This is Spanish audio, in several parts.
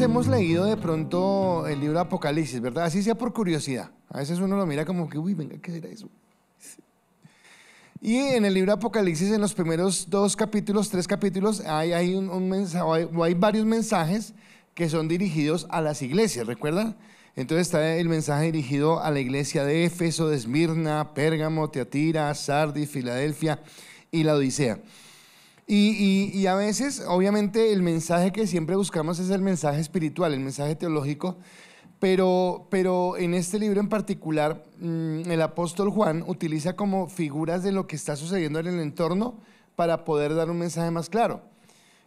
hemos leído de pronto el libro de Apocalipsis, ¿verdad? Así sea por curiosidad. A veces uno lo mira como que, uy, venga, ¿qué será eso? Y en el libro de Apocalipsis, en los primeros 3 capítulos, hay un mensaje, o hay varios mensajes que son dirigidos a las iglesias, ¿recuerdan? Entonces está el mensaje dirigido a la iglesia de Éfeso, de Esmirna, Pérgamo, Tiatira, Sardis, Filadelfia y la Odisea. Y a veces, obviamente, el mensaje que siempre buscamos es el mensaje espiritual, el mensaje teológico, pero en este libro en particular, el apóstol Juan utiliza como figuras de lo que está sucediendo en el entorno para poder dar un mensaje más claro.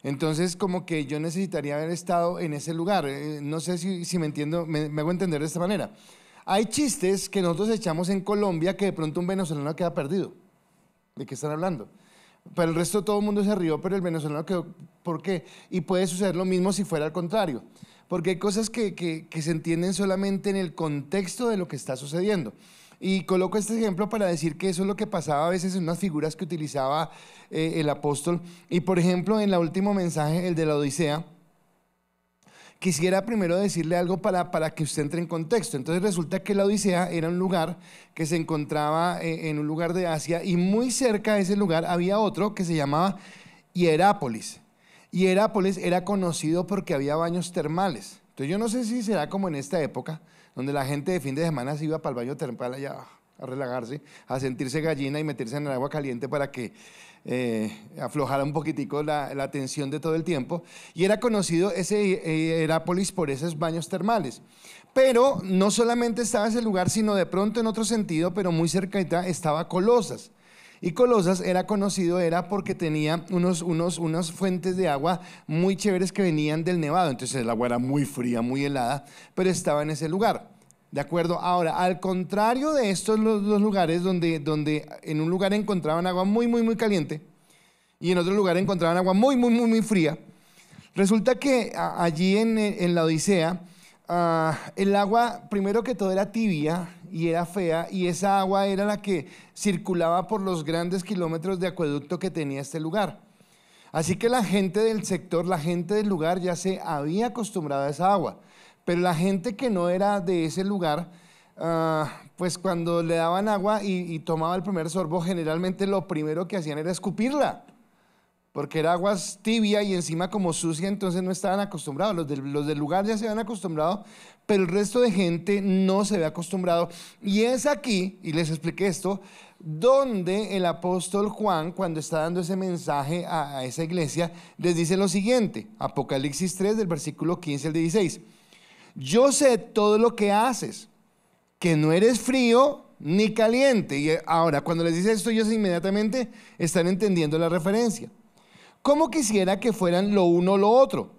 Entonces, como que yo necesitaría haber estado en ese lugar. No sé si me entiendo, me hago entender de esta manera. Hay chistes que nosotros echamos en Colombia que de pronto un venezolano queda perdido. ¿De qué están hablando? Para el resto todo el mundo se rió, pero el venezolano quedó, ¿por qué? Y puede suceder lo mismo si fuera al contrario, porque hay cosas que se entienden solamente en el contexto de lo que está sucediendo. Y coloco este ejemplo para decir que eso es lo que pasaba a veces en unas figuras que utilizaba el apóstol. Y por ejemplo, en el último mensaje, el de la Odisea, quisiera primero decirle algo para que usted entre en contexto. Entonces resulta que la Odisea era un lugar que se encontraba en un lugar de Asia, y muy cerca de ese lugar había otro que se llamaba Hierápolis. Hierápolis era conocido porque había baños termales. Entonces yo no sé si será como en esta época, donde la gente de fin de semana se iba para el baño termal allá a relajarse, a sentirse gallina y meterse en el agua caliente para que aflojara un poquitico la tensión de todo el tiempo. Y era conocido ese Hierápolis por esos baños termales. Pero no solamente estaba ese lugar, sino de pronto en otro sentido, pero muy cerquita, estaba Colosas. Y Colosas era conocido porque tenía unas fuentes de agua muy chéveres que venían del Nevado. Entonces el agua era muy fría, muy helada, pero estaba en ese lugar. ¿De acuerdo? Ahora, al contrario de estos dos lugares donde en un lugar encontraban agua muy, muy, muy caliente y en otro lugar encontraban agua muy, muy, muy, muy fría, resulta que allí en la Odisea, el agua, primero que todo, era tibia y era fea, y esa agua era la que circulaba por los grandes kilómetros de acueducto que tenía este lugar. Así que la gente del sector, la gente del lugar ya se había acostumbrado a esa agua. Pero la gente que no era de ese lugar, pues cuando le daban agua y tomaba el primer sorbo, generalmente lo primero que hacían era escupirla, porque era agua tibia y encima como sucia, entonces no estaban acostumbrados. Los del lugar ya se habían acostumbrado, pero el resto de gente no se había acostumbrado. Y es aquí, y les expliqué esto, donde el apóstol Juan, cuando está dando ese mensaje a esa iglesia, les dice lo siguiente, Apocalipsis 3, del versículo 15 al 16. Yo sé todo lo que haces, que no eres frío ni caliente. Y ahora, cuando les dice esto, ellos inmediatamente están entendiendo la referencia. Como quisiera que fueran lo uno o lo otro,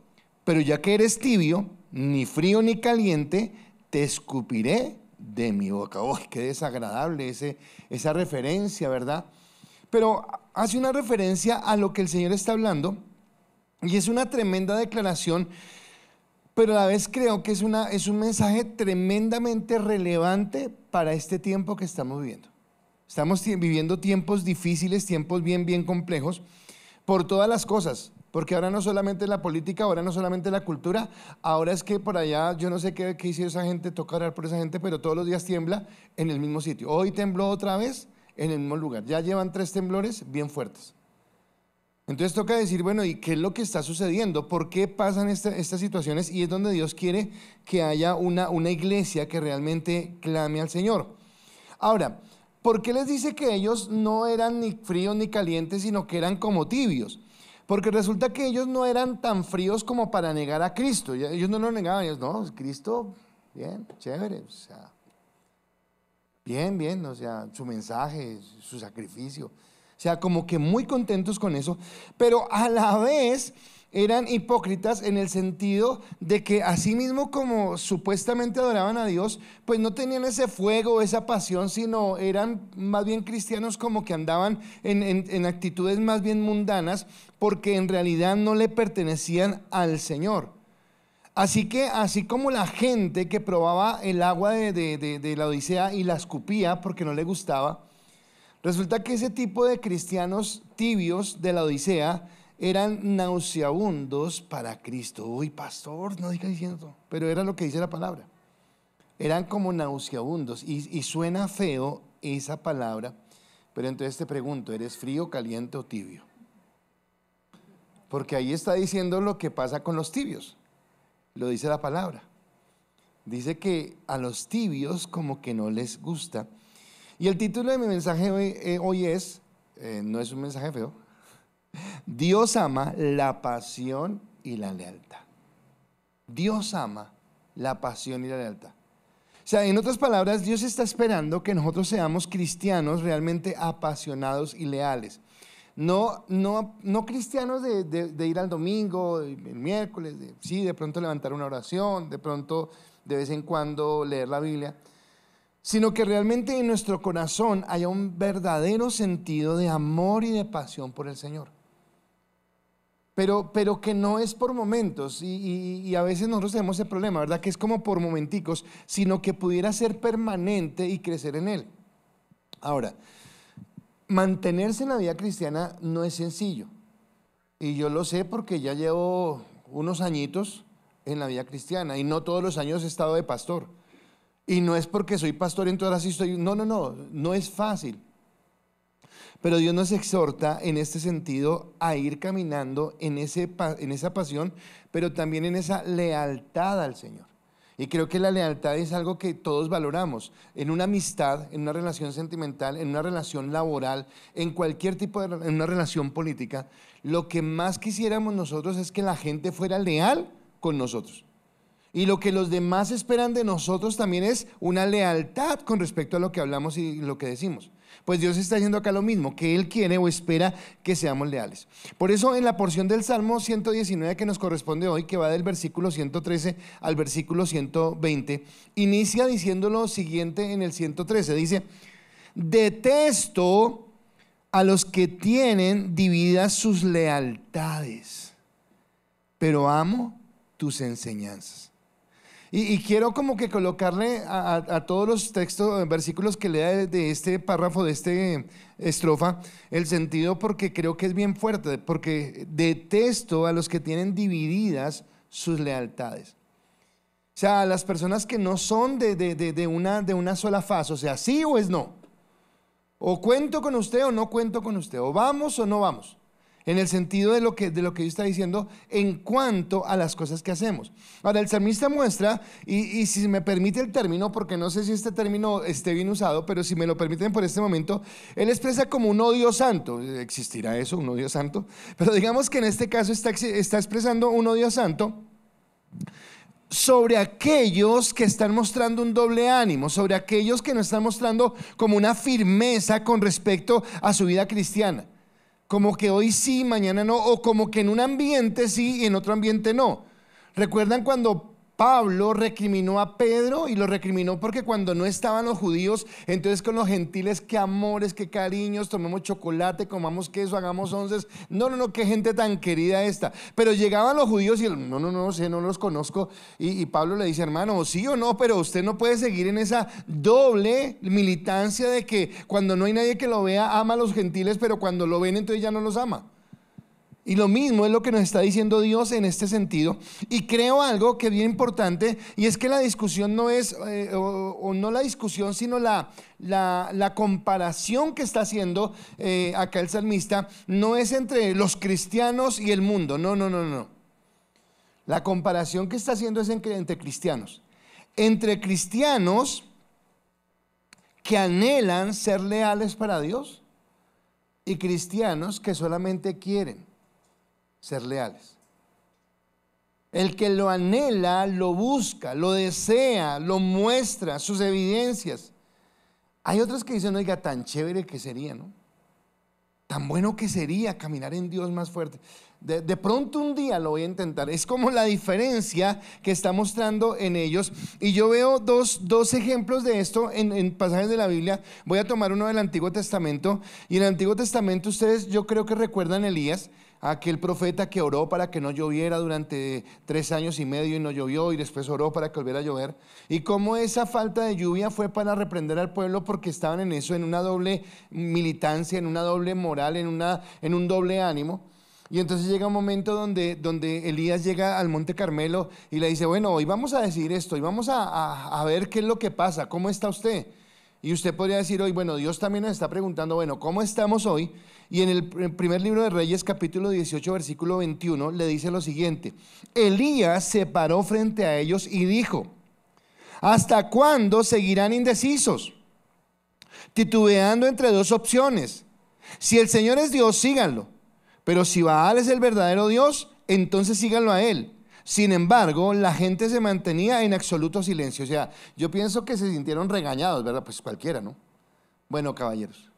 pero ya que eres tibio, ni frío ni caliente, te escupiré de mi boca. ¡Uy, qué desagradable esa referencia!, ¿verdad? Pero hace una referencia a lo que el Señor está hablando, y es una tremenda declaración, pero a la vez creo que es un mensaje tremendamente relevante para este tiempo que estamos viviendo. Estamos viviendo tiempos difíciles, tiempos bien, bien complejos, por todas las cosas, porque ahora no solamente la política, ahora no solamente la cultura, ahora es que por allá, yo no sé qué hizo esa gente, toca orar por esa gente, pero todos los días tiembla en el mismo sitio. Hoy tembló otra vez en el mismo lugar, ya llevan 3 temblores bien fuertes. Entonces toca decir, bueno, ¿y qué es lo que está sucediendo? ¿Por qué pasan estas situaciones? Y es donde Dios quiere que haya una iglesia que realmente clame al Señor. Ahora, ¿por qué les dice que ellos no eran ni fríos ni calientes, sino que eran como tibios? Porque resulta que ellos no eran tan fríos como para negar a Cristo. Ellos no lo negaban, ellos, no, Cristo, bien, chévere, o sea, bien, o sea, su mensaje, su sacrificio. O sea, como que muy contentos con eso, pero a la vez eran hipócritas en el sentido de que así mismo como supuestamente adoraban a Dios, pues no tenían ese fuego, esa pasión, sino eran más bien cristianos como que andaban en actitudes más bien mundanas, porque en realidad no le pertenecían al Señor. Así que así como la gente que probaba el agua de la Odisea y la escupía porque no le gustaba, resulta que ese tipo de cristianos tibios de la Odisea eran nauseabundos para Cristo. Uy, pastor, no diga diciendo, pero era lo que dice la palabra. Eran como nauseabundos y suena feo esa palabra, pero entonces te pregunto, ¿eres frío, caliente o tibio? Porque ahí está diciendo lo que pasa con los tibios, lo dice la palabra. Dice que a los tibios como que no les gusta. Y el título de mi mensaje hoy es, no es un mensaje feo, Dios ama la pasión y la lealtad. Dios ama la pasión y la lealtad. O sea, en otras palabras, Dios está esperando que nosotros seamos cristianos realmente apasionados y leales. No cristianos de ir al domingo, el miércoles, sí, de pronto levantar una oración, de pronto de vez en cuando leer la Biblia, sino que realmente en nuestro corazón haya un verdadero sentido de amor y de pasión por el Señor. Pero que no es por momentos y a veces nosotros tenemos ese problema, ¿verdad? Que es como por momenticos, sino que pudiera ser permanente y crecer en él. Ahora, mantenerse en la vida cristiana no es sencillo. Y yo lo sé porque ya llevo unos añitos en la vida cristiana y no todos los años he estado de pastor. Y no es porque soy pastor entonces así estoy. No es fácil. Pero Dios nos exhorta en este sentido a ir caminando en esa pasión, pero también en esa lealtad al Señor. Y creo que la lealtad es algo que todos valoramos, en una amistad, en una relación sentimental, en una relación laboral, en cualquier tipo en una relación política. Lo que más quisiéramos nosotros es que la gente fuera leal con nosotros. Y lo que los demás esperan de nosotros también es una lealtad con respecto a lo que hablamos y lo que decimos. Pues Dios está haciendo acá lo mismo, que Él quiere o espera que seamos leales. Por eso en la porción del Salmo 119 que nos corresponde hoy, que va del versículo 113 al versículo 120, inicia diciendo lo siguiente en el 113. Dice: detesto a los que tienen divididas sus lealtades, pero amo tus enseñanzas. Y quiero como que colocarle a todos los textos, versículos que lea de este párrafo, de esta estrofa, el sentido, porque creo que es bien fuerte, porque detesto a los que tienen divididas sus lealtades. O sea, a las personas que no son de una sola faz, o sea, sí o es no. O cuento con usted o no cuento con usted, o vamos o no vamos. En el sentido de lo que Dios está diciendo en cuanto a las cosas que hacemos. Ahora, el salmista muestra, y si me permite el término, porque no sé si este término esté bien usado, pero si me lo permiten por este momento, él expresa como un odio santo. ¿Existirá eso, un odio santo? Pero digamos que en este caso está expresando un odio santo sobre aquellos que están mostrando un doble ánimo, sobre aquellos que no están mostrando como una firmeza con respecto a su vida cristiana. Como que hoy sí, mañana no, o como que en un ambiente sí y en otro ambiente no. ¿Recuerdan cuando Pablo recriminó a Pedro? Y lo recriminó porque cuando no estaban los judíos, entonces con los gentiles, qué amores, qué cariños, tomemos chocolate, comamos queso, hagamos onces. No, qué gente tan querida esta. Pero llegaban los judíos y no sé, no los conozco. Y Pablo le dice: hermano, sí o no, pero usted no puede seguir en esa doble militancia de que cuando no hay nadie que lo vea, ama a los gentiles, pero cuando lo ven entonces ya no los ama. Y lo mismo es lo que nos está diciendo Dios en este sentido. Y creo algo que es bien importante, y es que la discusión no es, no la discusión, sino la comparación que está haciendo acá el salmista, no es entre los cristianos y el mundo. No. La comparación que está haciendo es entre cristianos. Entre cristianos que anhelan ser leales para Dios y cristianos que solamente quieren ser leales. El que lo anhela, lo busca, lo desea, lo muestra, sus evidencias. Hay otros que dicen: oiga, tan chévere que sería, ¿no? Tan bueno que sería caminar en Dios más fuerte. De pronto un día lo voy a intentar. Es como la diferencia que está mostrando en ellos. Y yo veo dos ejemplos de esto en pasajes de la Biblia. Voy a tomar uno del Antiguo Testamento. Y en el Antiguo Testamento ustedes, yo creo que recuerdan a Elías, aquel profeta que oró para que no lloviera durante 3 años y medio y no llovió, y después oró para que volviera a llover. Y cómo esa falta de lluvia fue para reprender al pueblo, porque estaban en eso, en una doble militancia, en una doble moral, en un doble ánimo. Y entonces llega un momento donde Elías llega al Monte Carmelo y le dice, bueno, hoy vamos a decidir esto, y vamos a ver qué es lo que pasa, cómo está usted. Y usted podría decir hoy, bueno, Dios también nos está preguntando, bueno, ¿cómo estamos hoy? Y en el primer libro de Reyes, capítulo 18, versículo 21, le dice lo siguiente: Elías se paró frente a ellos y dijo, ¿hasta cuándo seguirán indecisos, titubeando entre dos opciones? Si el Señor es Dios, síganlo, pero si Baal es el verdadero Dios, entonces síganlo a él. Sin embargo, la gente se mantenía en absoluto silencio. O sea, yo pienso que se sintieron regañados, ¿verdad? Pues cualquiera, ¿no? Bueno, caballeros,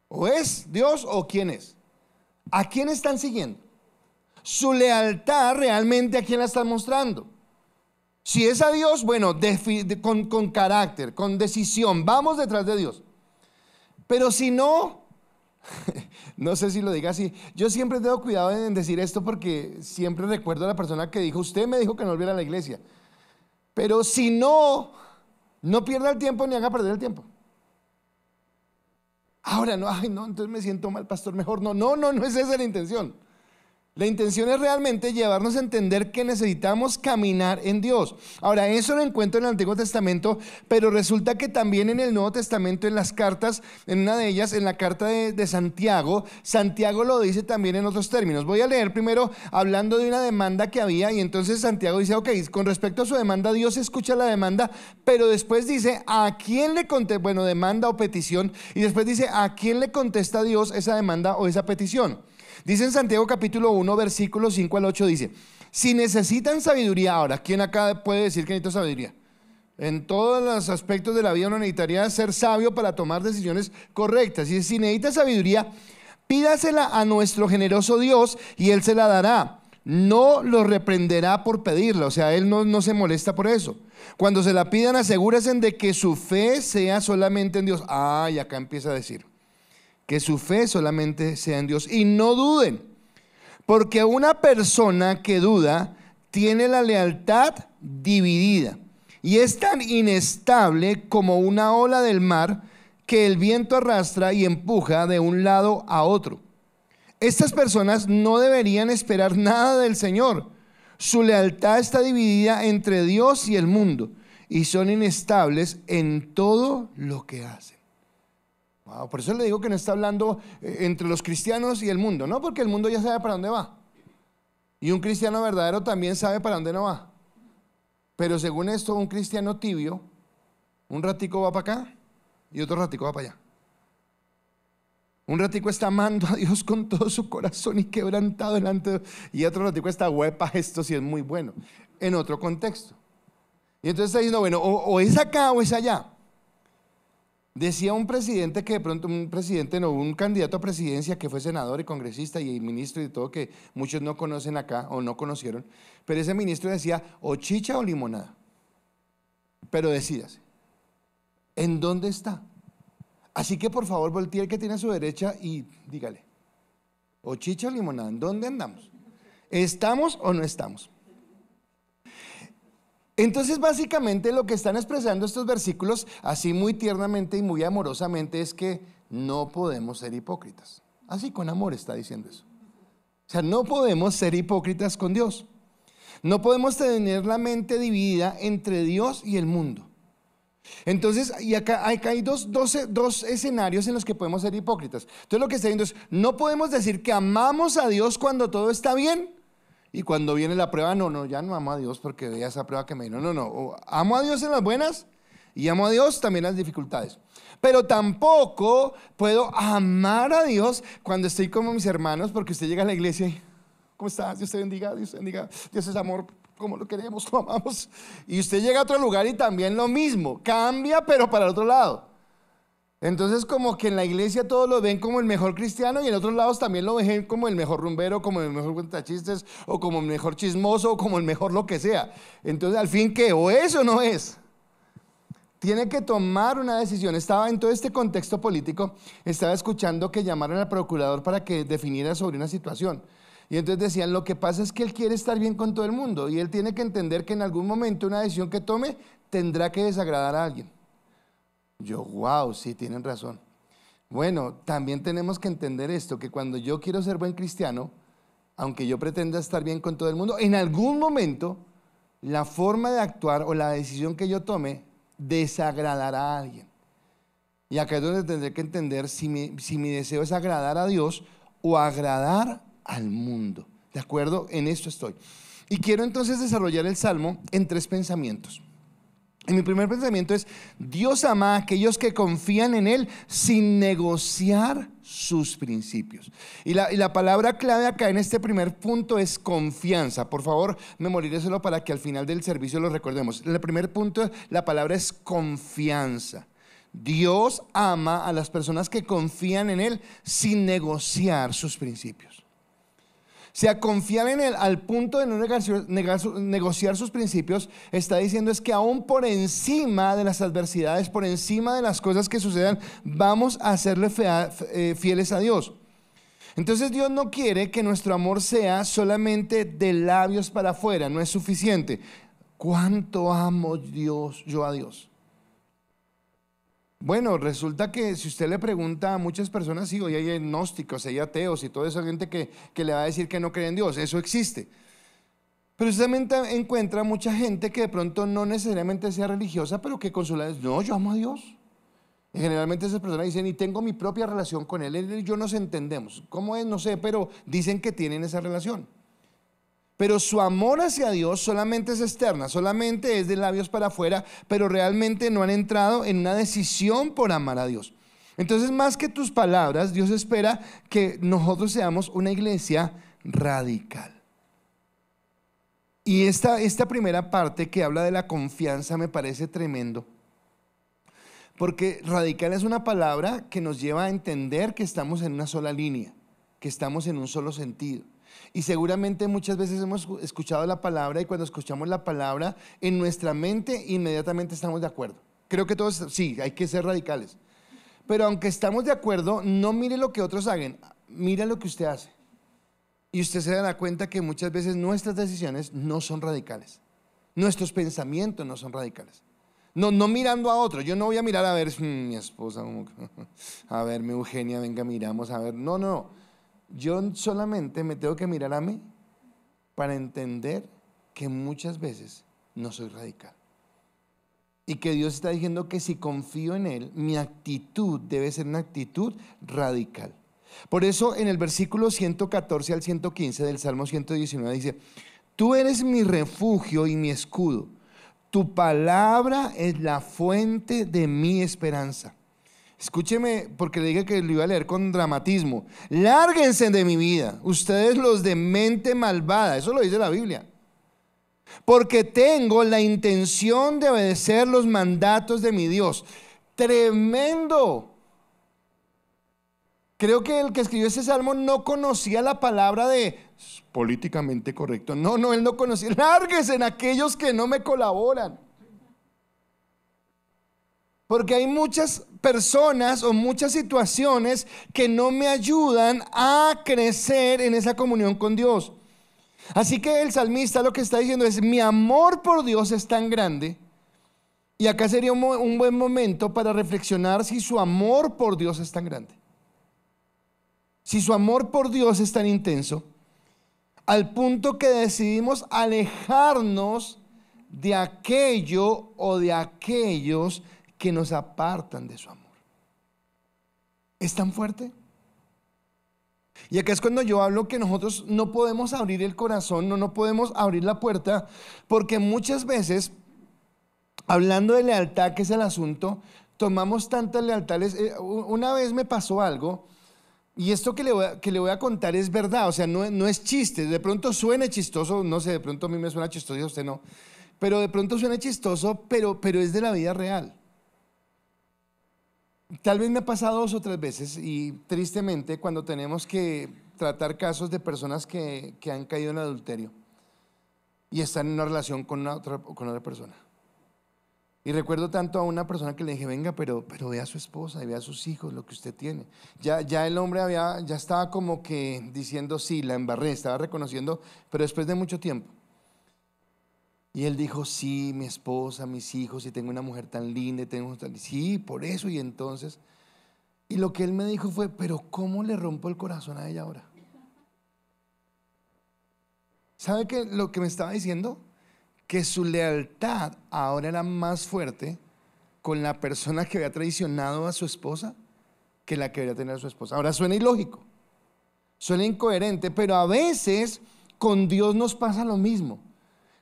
o es Dios o quién es. ¿A quién están siguiendo? Su lealtad realmente, ¿a quién la están mostrando? Si es a Dios, bueno, con carácter, con decisión, vamos detrás de Dios. Pero si no, no sé si lo diga así. Yo siempre tengo cuidado en decir esto porque siempre recuerdo a la persona que dijo, usted me dijo que no volviera a la iglesia. Pero si no, no pierda el tiempo ni haga perder el tiempo. Ahora no, ay no, entonces me siento mal, pastor, mejor no. No es esa la intención. La intención es realmente llevarnos a entender que necesitamos caminar en Dios. Ahora, eso lo encuentro en el Antiguo Testamento, pero resulta que también en el Nuevo Testamento, en las cartas, en una de ellas, en la carta de Santiago, Santiago lo dice también en otros términos. Voy a leer primero hablando de una demanda que había, y entonces Santiago dice, ok, con respecto a su demanda, Dios escucha la demanda, pero después dice, ¿a quién le contesta? Bueno, demanda o petición, y después dice, ¿a quién le contesta Dios esa demanda o esa petición? Dice en Santiago capítulo 1, versículos 5 al 8, dice, si necesitan sabiduría, ahora, ¿quién acá puede decir que necesita sabiduría? En todos los aspectos de la vida uno necesitaría ser sabio para tomar decisiones correctas. Y si necesita sabiduría, pídasela a nuestro generoso Dios y Él se la dará. No lo reprenderá por pedirla, o sea, Él no se molesta por eso. Cuando se la pidan, asegúrense de que su fe sea solamente en Dios. Y acá empieza a decir que su fe solamente sea en Dios. Y no duden, porque una persona que duda tiene la lealtad dividida y es tan inestable como una ola del mar que el viento arrastra y empuja de un lado a otro. Estas personas no deberían esperar nada del Señor. Su lealtad está dividida entre Dios y el mundo y son inestables en todo lo que hacen. Wow, por eso le digo que no está hablando entre los cristianos y el mundo, no, porque el mundo ya sabe para dónde va. Y un cristiano verdadero también sabe para dónde no va. Pero según esto, un cristiano tibio, un ratico va para acá y otro ratico va para allá. Un ratico está amando a Dios con todo su corazón y quebrantado delante de Dios, y otro ratico está huepa, esto sí es muy bueno, en otro contexto. Y entonces está diciendo, bueno, o es acá o es allá. Decía un presidente que de pronto, un candidato a presidencia que fue senador y congresista y ministro y todo, que muchos no conocen acá o no conocieron, pero ese ministro decía, o chicha o limonada, pero decídase, ¿en dónde está? Así que por favor voltee el que tiene a su derecha y dígale, o chicha o limonada, ¿en dónde andamos? ¿Estamos o no estamos? Entonces básicamente lo que están expresando estos versículos, así muy tiernamente y muy amorosamente, es que no podemos ser hipócritas. Así con amor está diciendo eso. O sea, no podemos ser hipócritas con Dios. No podemos tener la mente dividida entre Dios y el mundo. Entonces, y acá hay dos escenarios en los que podemos ser hipócritas. Entonces lo que está diciendo es, no podemos decir que amamos a Dios cuando todo está bien, y cuando viene la prueba, ya no amo a Dios porque vea esa prueba que me dio. No. Amo a Dios en las buenas y amo a Dios también en las dificultades. Pero tampoco puedo amar a Dios cuando estoy como mis hermanos, porque usted llega a la iglesia y, ¿cómo estás? Dios te bendiga, Dios te bendiga. Dios es amor, como lo queremos, lo amamos. Y usted llega a otro lugar y también lo mismo. Cambia, pero para el otro lado. Entonces como que en la iglesia todos lo ven como el mejor cristiano y en otros lados también lo ven como el mejor rumbero, como el mejor cuentachistes, o como el mejor chismoso, o como el mejor lo que sea. Entonces al fin, ¿qué? ¿O es o no es? Tiene que tomar una decisión. Estaba en todo este contexto político, estaba escuchando que llamaron al procurador para que definiera sobre una situación. Y entonces decían, lo que pasa es que él quiere estar bien con todo el mundo y él tiene que entender que en algún momento una decisión que tome tendrá que desagradar a alguien. Yo, wow, sí, tienen razón. Bueno, también tenemos que entender esto, que cuando yo quiero ser buen cristiano, aunque yo pretenda estar bien con todo el mundo, en algún momento la forma de actuar o la decisión que yo tome desagradará a alguien. Y acá es donde tendré que entender si mi deseo es agradar a Dios o agradar al mundo. ¿De acuerdo? En esto estoy. Y quiero entonces desarrollar el Salmo en 3 pensamientos. Y mi primer pensamiento es: Dios ama a aquellos que confían en Él sin negociar sus principios. Y la palabra clave acá en este primer punto es confianza. Por favor, memorízelo para que al final del servicio lo recordemos. El primer punto, la palabra es confianza. Dios ama a las personas que confían en Él sin negociar sus principios. O sea, confiar en Él al punto de no negociar sus principios, está diciendo es que aún por encima de las adversidades, por encima de las cosas que sucedan, vamos a serle fieles a Dios. Entonces Dios no quiere que nuestro amor sea solamente de labios para afuera, no es suficiente. ¿Cuánto amo yo a Dios? Bueno, resulta que si usted le pregunta a muchas personas, sí, hoy hay agnósticos, hay ateos y toda esa gente que le va a decir que no cree en Dios, eso existe. Pero usted también encuentra mucha gente que de pronto no necesariamente sea religiosa, pero que con su lado, no, yo amo a Dios. Y generalmente esas personas dicen, y tengo mi propia relación con Él y yo nos entendemos. ¿Cómo es? No sé, pero dicen que tienen esa relación. Pero su amor hacia Dios solamente es externa, solamente es de labios para afuera, pero realmente no han entrado en una decisión por amar a Dios. Entonces, más que tus palabras, Dios espera que nosotros seamos una iglesia radical. Y esta primera parte que habla de la confianza me parece tremendo, porque radical es una palabra que nos lleva a entender que estamos en una sola línea, que estamos en un solo sentido. Y seguramente muchas veces hemos escuchado la palabra y cuando escuchamos la palabra en nuestra mente inmediatamente estamos de acuerdo. Creo que todos, sí, hay que ser radicales. Pero aunque estamos de acuerdo, no mire lo que otros hagan, mire lo que usted hace. Y usted se da cuenta que muchas veces nuestras decisiones no son radicales. Nuestros pensamientos no son radicales. No mirando a otro. Yo no voy a mirar a ver mi esposa, a ver mi Eugenia, venga, miramos, a ver. No. Yo solamente me tengo que mirar a mí para entender que muchas veces no soy radical. Y que Dios está diciendo que si confío en Él, mi actitud debe ser una actitud radical. Por eso en el versículo 114 al 115 del Salmo 119 dice: Tú eres mi refugio y mi escudo. Tu palabra es la fuente de mi esperanza. Escúcheme, porque le dije que lo iba a leer con dramatismo. Lárguense de mi vida, ustedes los de mente malvada. Eso lo dice la Biblia. Porque tengo la intención de obedecer los mandatos de mi Dios. Tremendo. Creo que el que escribió ese salmo no conocía la palabra de políticamente correcto. No, él no conocía. Lárguense en aquellos que no me colaboran. Porque hay muchas personas o muchas situaciones que no me ayudan a crecer en esa comunión con Dios. Así que el salmista lo que está diciendo es: mi amor por Dios es tan grande. Y acá sería un buen momento para reflexionar si su amor por Dios es tan grande. Si su amor por Dios es tan intenso, al punto que decidimos alejarnos de aquello o de aquellos que nos apartan de su amor. ¿Es tan fuerte? Y acá es cuando yo hablo que nosotros no podemos abrir el corazón, no podemos abrir la puerta, porque muchas veces, hablando de lealtad, que es el asunto, tomamos tantas lealtades. Una vez me pasó algo, y esto que le voy a contar es verdad, o sea, no es chiste. De pronto suene chistoso, no sé, de pronto a mí me suena chistoso y a usted no, pero de pronto suena chistoso, pero es de la vida real. Tal vez me ha pasado 2 o 3 veces, y tristemente cuando tenemos que tratar casos de personas que han caído en adulterio y están en una relación con otra persona. Y recuerdo tanto a una persona que le dije: venga, pero ve a su esposa y ve a sus hijos, lo que usted tiene. Ya el hombre ya estaba como que diciendo: sí, la embarré, estaba reconociendo, pero después de mucho tiempo. Y él dijo: sí, mi esposa, mis hijos, y tengo una mujer tan linda, sí, por eso. Y entonces, Y lo que él me dijo fue, pero ¿cómo le rompo el corazón a ella ahora? ¿Sabe qué lo que me estaba diciendo? Que su lealtad ahora era más fuerte con la persona que había traicionado a su esposa que la que debería tener a su esposa. Ahora suena ilógico, suena incoherente, pero a veces con Dios nos pasa lo mismo.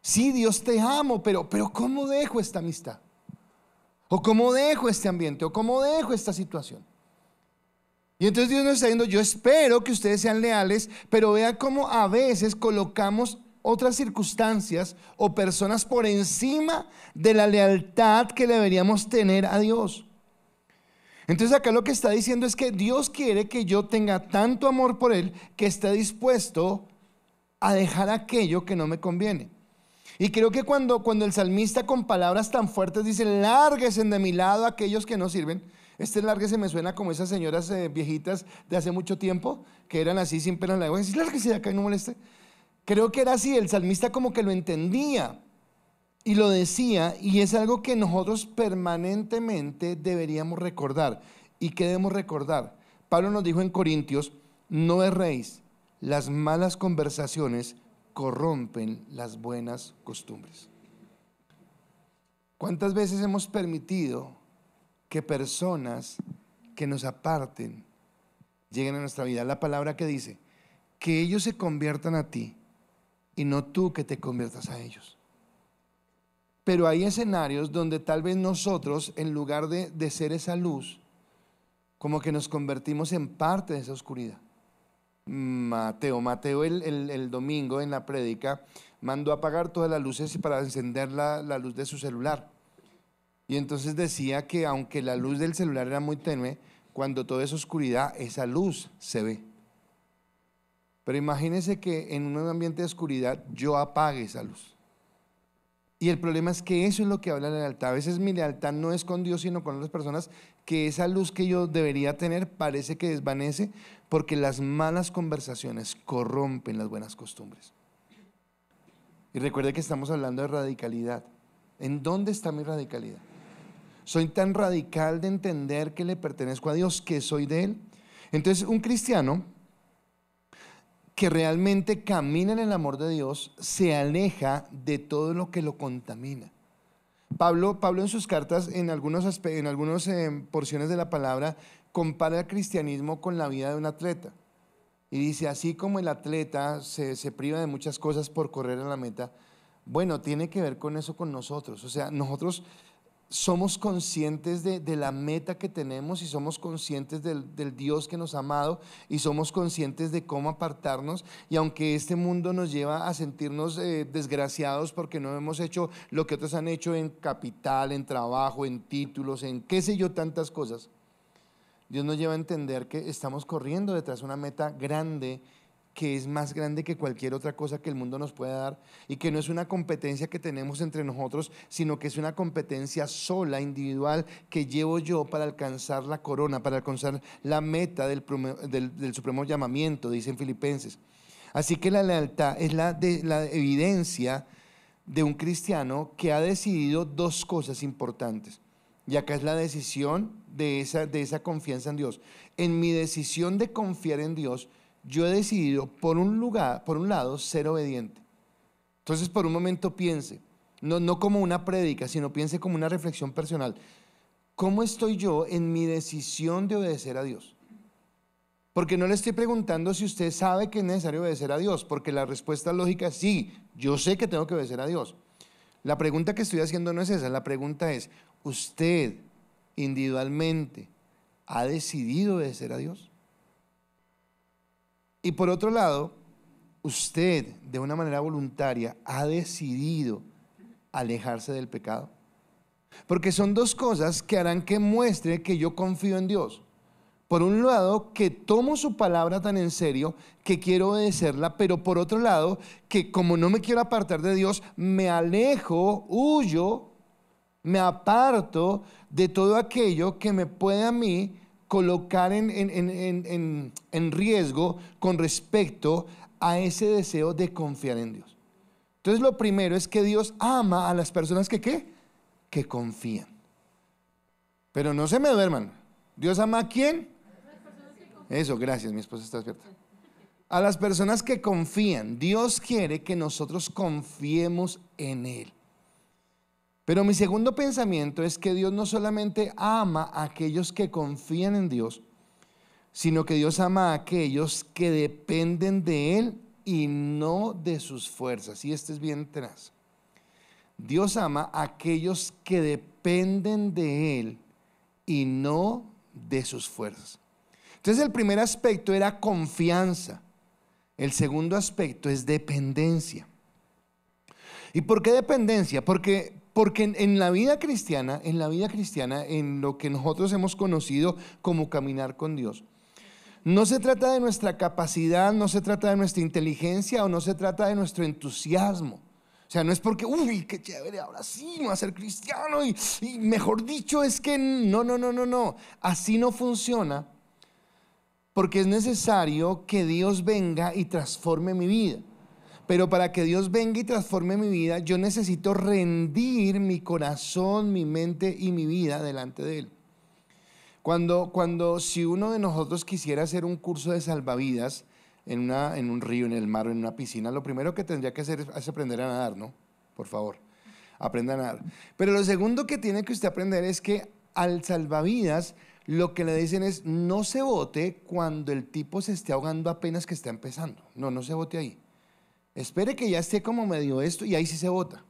Sí, Dios te amo, pero ¿cómo dejo esta amistad? ¿O cómo dejo este ambiente? ¿O cómo dejo esta situación? Y entonces Dios nos está diciendo, yo espero que ustedes sean leales, pero vean cómo a veces colocamos otras circunstancias o personas por encima de la lealtad que deberíamos tener a Dios. Entonces acá lo que está diciendo es que Dios quiere que yo tenga tanto amor por Él que esté dispuesto a dejar aquello que no me conviene. Y creo que cuando el salmista con palabras tan fuertes dice, lárguense de mi lado aquellos que no sirven. Lárguese me suena como esas señoras viejitas de hace mucho tiempo, que eran así sin pena en la lengua. Dice, lárguese de acá y no moleste. Creo que era así, el salmista como que lo entendía y lo decía, y es algo que nosotros permanentemente deberíamos recordar. ¿Y qué debemos recordar? Pablo nos dijo en Corintios, no erréis, las malas conversaciones corrompen las buenas costumbres. ¿Cuántas veces hemos permitido que personas que nos aparten lleguen a nuestra vida? La palabra que dice, que ellos se conviertan a ti y no tú que te conviertas a ellos. Pero hay escenarios donde tal vez nosotros, en lugar de ser esa luz, como que nos convertimos en parte de esa oscuridad. Mateo el domingo en la prédica mandó a apagar todas las luces para encender la luz de su celular. Y entonces decía que aunque la luz del celular era muy tenue, cuando toda es oscuridad, esa luz se ve. Pero imagínense que en un ambiente de oscuridad yo apague esa luz. Y el problema es que eso es lo que habla la lealtad. A veces mi lealtad no es con Dios, sino con otras personas, que esa luz que yo debería tener parece que desvanece porque las malas conversaciones corrompen las buenas costumbres. Y recuerde que estamos hablando de radicalidad. ¿En dónde está mi radicalidad? ¿Soy tan radical de entender que le pertenezco a Dios, que soy de Él? Entonces, un cristiano que realmente camina en el amor de Dios se aleja de todo lo que lo contamina. Pablo en sus cartas, en algunas porciones de la palabra, compara el cristianismo con la vida de un atleta. Y dice, así como el atleta se priva de muchas cosas por correr a la meta, bueno, tiene que ver con eso con nosotros. O sea, nosotros somos conscientes de la meta que tenemos y somos conscientes del Dios que nos ha amado y somos conscientes de cómo apartarnos, y aunque este mundo nos lleva a sentirnos desgraciados porque no hemos hecho lo que otros han hecho en capital, en trabajo, en títulos, en qué sé yo, tantas cosas, Dios nos lleva a entender que estamos corriendo detrás de una meta grande, que es más grande que cualquier otra cosa que el mundo nos pueda dar, y que no es una competencia que tenemos entre nosotros, sino que es una competencia sola, individual, que llevo yo para alcanzar la corona, para alcanzar la meta del supremo llamamiento, dicen Filipenses. Así que la lealtad es la evidencia de un cristiano que ha decidido dos cosas importantes. Y acá es la decisión de esa confianza en Dios. En mi decisión de confiar en Dios, yo he decidido por un lado ser obediente. Entonces por un momento piense, no como una prédica, sino piense como una reflexión personal. ¿Cómo estoy yo en mi decisión de obedecer a Dios? Porque no le estoy preguntando si usted sabe que es necesario obedecer a Dios, porque la respuesta lógica es sí, yo sé que tengo que obedecer a Dios. La pregunta que estoy haciendo no es esa, la pregunta es, ¿usted individualmente ha decidido obedecer a Dios? Y por otro lado, usted de una manera voluntaria ha decidido alejarse del pecado. Porque son dos cosas que harán que muestre que yo confío en Dios. Por un lado, que tomo su palabra tan en serio que quiero obedecerla, pero por otro lado, que como no me quiero apartar de Dios, me alejo, huyo, me aparto de todo aquello que me puede a mí colocar en riesgo con respecto a ese deseo de confiar en Dios. Entonces lo primero es que Dios ama a las personas que confían. Pero no se me duerman. ¿Dios ama a quién? Eso, gracias, mi esposa está despierta. A las personas que confían. Dios quiere que nosotros confiemos en Él. Pero mi segundo pensamiento es que Dios no solamente ama a aquellos que confían en Dios, sino que Dios ama a aquellos que dependen de Él y no de sus fuerzas. Y este es bien tenaz. Dios ama a aquellos que dependen de Él y no de sus fuerzas. Entonces el primer aspecto era confianza. El segundo aspecto es dependencia. ¿Y por qué dependencia? Porque en la vida cristiana, en lo que nosotros hemos conocido como caminar con Dios, no se trata de nuestra capacidad, no se trata de nuestra inteligencia o no se trata de nuestro entusiasmo. O sea, no es porque, uy, qué chévere, ahora sí me voy a ser cristiano y mejor dicho es que no. Así no funciona, porque es necesario que Dios venga y transforme mi vida. Pero para que Dios venga y transforme mi vida, yo necesito rendir mi corazón, mi mente y mi vida delante de Él. Si uno de nosotros quisiera hacer un curso de salvavidas en un río, en el mar o en una piscina, lo primero que tendría que hacer es aprender a nadar, ¿no? Por favor, aprenda a nadar. Pero lo segundo que tiene que usted aprender es que al salvavidas lo que le dicen es no se bote cuando el tipo se esté ahogando apenas que está empezando. No se bote ahí. Espere que ya esté como medio esto y ahí sí se bota.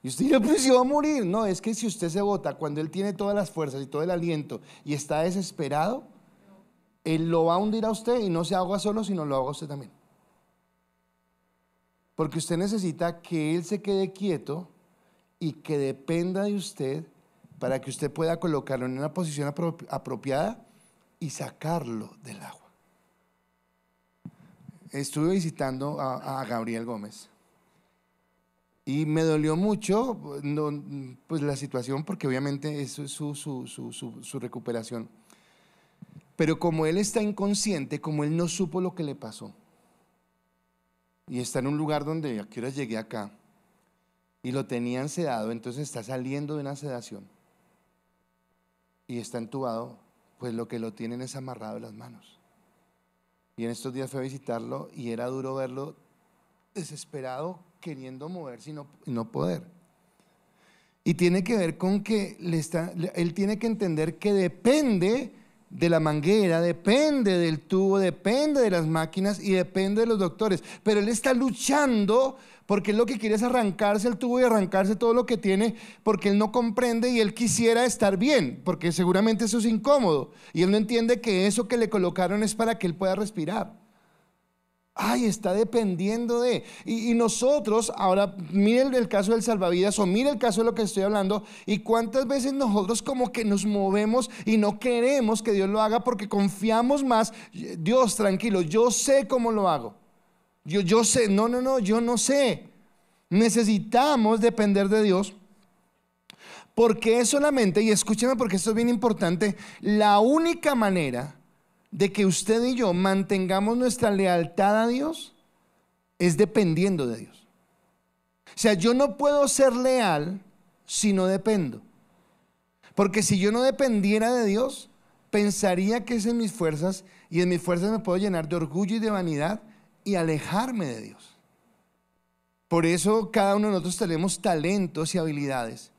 Y usted dirá, pues se va a morir. No, es que si usted se bota cuando él tiene todas las fuerzas y todo el aliento y está desesperado, él lo va a hundir a usted y no se ahoga solo, sino lo ahoga a usted también. Porque usted necesita que él se quede quieto y que dependa de usted para que usted pueda colocarlo en una posición apropiada y sacarlo del agua. Estuve visitando a Gabriel Gómez y me dolió mucho pues la situación, porque obviamente eso es su recuperación. Pero como él está inconsciente, como él no supo lo que le pasó y está en un lugar donde a qué hora llegué acá y lo tenían sedado, entonces está saliendo de una sedación y está entubado, pues lo que lo tienen es amarrado de las manos. Y en estos días fue a visitarlo y era duro verlo desesperado, queriendo moverse y no poder. Y tiene que ver con que él tiene que entender que depende de la manguera, depende del tubo, depende de las máquinas y depende de los doctores. Pero él está luchando porque él lo que quiere es arrancarse el tubo y arrancarse todo lo que tiene, porque él no comprende y él quisiera estar bien, porque seguramente eso es incómodo. Y él no entiende que eso que le colocaron es para que él pueda respirar. Ay, está dependiendo de. Y nosotros, ahora, miren el caso del salvavidas o mire el caso de lo que estoy hablando. Y cuántas veces nosotros como que nos movemos y no queremos que Dios lo haga porque confiamos más. Dios, tranquilo, yo sé cómo lo hago. Yo sé, yo no sé. Necesitamos depender de Dios. Porque es solamente, y escúcheme porque esto es bien importante, la única manera de que usted y yo mantengamos nuestra lealtad a Dios es dependiendo de Dios. O sea, yo no puedo ser leal si no dependo. Porque si yo no dependiera de Dios, pensaría que es en mis fuerzas, y en mis fuerzas me puedo llenar de orgullo y de vanidad y alejarme de Dios. Por eso cada uno de nosotros tenemos talentos y habilidades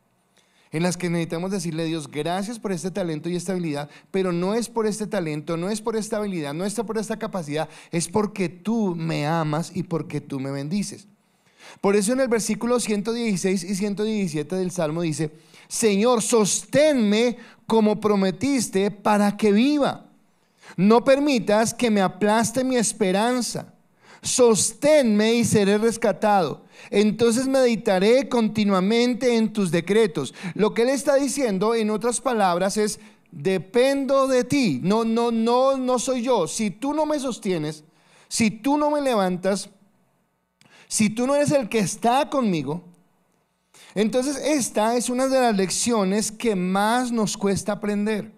en las que necesitamos decirle a Dios, gracias por este talento y esta habilidad, pero no es por este talento, no es por esta habilidad, no es por esta capacidad, es porque tú me amas y porque tú me bendices. Por eso en el versículo 116 y 117 del Salmo dice, Señor, sosténme como prometiste para que viva. No permitas que me aplaste mi esperanza. Sosténme y seré rescatado. Entonces meditaré continuamente en tus decretos. Lo que él está diciendo, en otras palabras, es: dependo de ti. No soy yo. Si tú no me sostienes, si tú no me levantas, si tú no eres el que está conmigo, entonces esta es una de las lecciones que más nos cuesta aprender.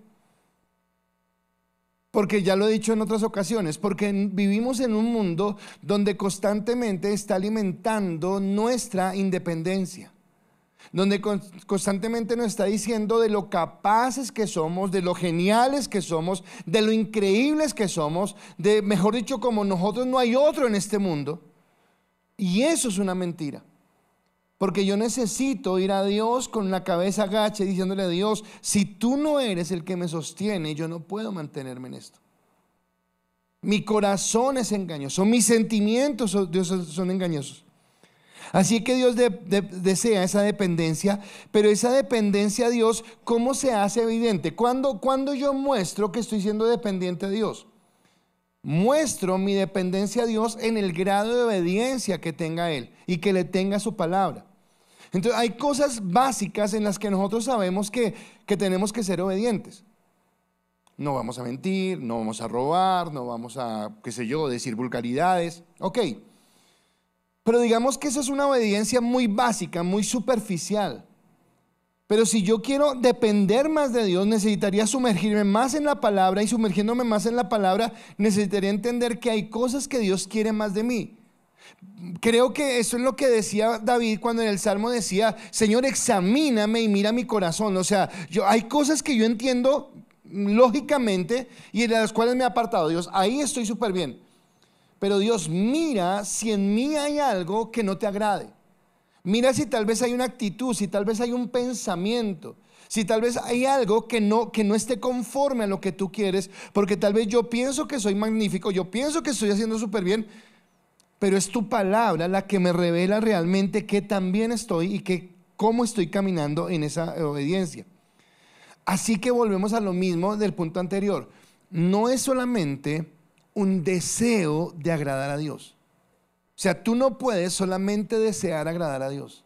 Porque ya lo he dicho en otras ocasiones, porque vivimos en un mundo donde constantemente está alimentando nuestra independencia. donde constantemente nos está diciendo de lo capaces que somos, de lo geniales que somos, de lo increíbles que somos, de, mejor dicho, como nosotros no hay otro en este mundo. Y eso es una mentira. Porque yo necesito ir a Dios con la cabeza agacha y diciéndole a Dios, si tú no eres el que me sostiene, yo no puedo mantenerme en esto. Mi corazón es engañoso, mis sentimientos son engañosos. Así que Dios desea esa dependencia, pero esa dependencia a Dios, ¿cómo se hace evidente? ¿Cuándo yo muestro que estoy siendo dependiente de Dios? Muestro mi dependencia a Dios en el grado de obediencia que tenga Él y que le tenga su palabra. Entonces hay cosas básicas en las que nosotros sabemos que tenemos que ser obedientes. No vamos a mentir, no vamos a robar, no vamos a, qué sé yo, decir vulgaridades. Ok, pero digamos que esa es una obediencia muy básica, muy superficial. Pero si yo quiero depender más de Dios, necesitaría sumergirme más en la palabra, y sumergiéndome más en la palabra, necesitaría entender que hay cosas que Dios quiere más de mí. Creo que eso es lo que decía David cuando en el Salmo decía, Señor, examíname y mira mi corazón. O sea, hay cosas que yo entiendo lógicamente y de las cuales me he apartado. Dios, ahí estoy súper bien. Pero Dios, mira si en mí hay algo que no te agrade. Mira si tal vez hay una actitud, si tal vez hay un pensamiento, si tal vez hay algo que no esté conforme a lo que tú quieres, porque tal vez yo pienso que soy magnífico, yo pienso que estoy haciendo súper bien, pero es tu palabra la que me revela realmente qué tan bien estoy y cómo estoy caminando en esa obediencia. Así que volvemos a lo mismo del punto anterior. No es solamente un deseo de agradar a Dios. O sea, tú no puedes solamente desear agradar a Dios.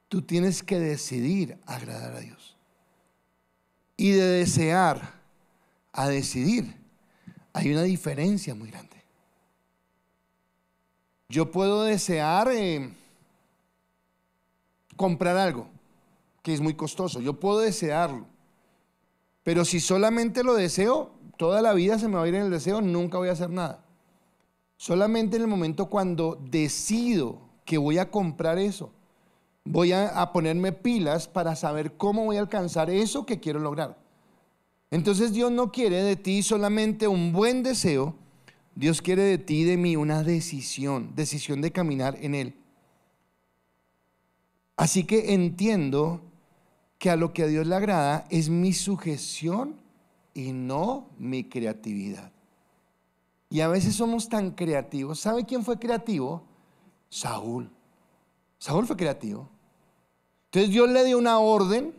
Tú tienes que decidir agradar a Dios. Y de desear a decidir hay una diferencia muy grande. Yo puedo desear comprar algo que es muy costoso. Yo puedo desearlo. Pero si solamente lo deseo, toda la vida se me va a ir en el deseo, nunca voy a hacer nada. Solamente en el momento cuando decido que voy a comprar eso, voy a ponerme pilas para saber cómo voy a alcanzar eso que quiero lograr. Entonces Dios no quiere de ti solamente un buen deseo, Dios quiere de ti y de mí una decisión de caminar en Él. Así que entiendo que a lo que a Dios le agrada es mi sujeción y no mi creatividad. Y a veces somos tan creativos. ¿Sabe quién fue creativo? Saúl. Saúl fue creativo. Entonces Dios le dio una orden.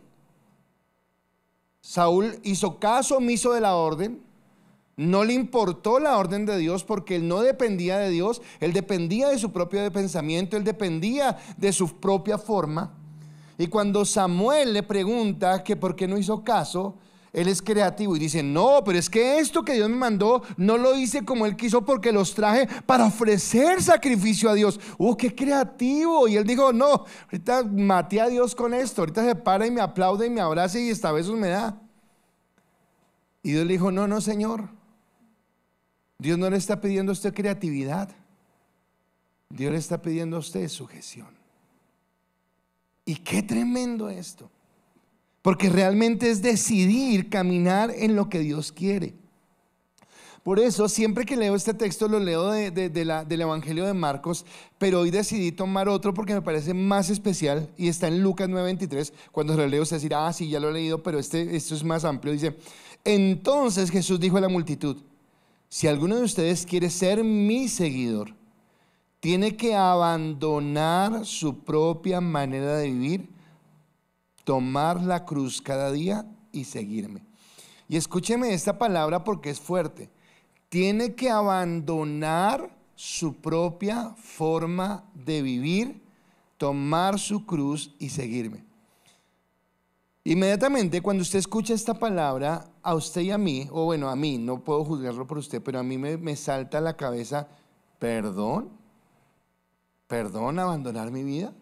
Saúl hizo caso omiso de la orden. No le importó la orden de Dios porque él no dependía de Dios. Él dependía de su propio pensamiento. Él dependía de su propia forma. Y cuando Samuel le pregunta que por qué no hizo caso, él es creativo y dice, no, pero es que esto que Dios me mandó no lo hice como Él quiso porque los traje para ofrecer sacrificio a Dios. ¡Qué creativo! Y él dijo, no, ahorita maté a Dios con esto, ahorita se para y me aplaude y me abraza y hasta besos me da. Y Dios le dijo, no, Señor, Dios no le está pidiendo a usted creatividad, Dios le está pidiendo a usted sujeción. Y qué tremendo esto. Porque realmente es decidir caminar en lo que Dios quiere. Por eso siempre que leo este texto lo leo del Evangelio de Marcos, pero hoy decidí tomar otro porque me parece más especial y está en Lucas 9:23. Cuando lo leo, usted dirá, sí, ya lo he leído, pero esto es más amplio. Dice, entonces Jesús dijo a la multitud, si alguno de ustedes quiere ser mi seguidor, tiene que abandonar su propia manera de vivir, tomar la cruz cada día y seguirme. Y escúcheme esta palabra porque es fuerte. Tiene que abandonar su propia forma de vivir, tomar su cruz y seguirme. Inmediatamente cuando usted escucha esta palabra, a usted y a mí, o bueno, a mí, no puedo juzgarlo por usted, pero a mí me salta a la cabeza, ¿perdón? ¿Perdón abandonar mi vida?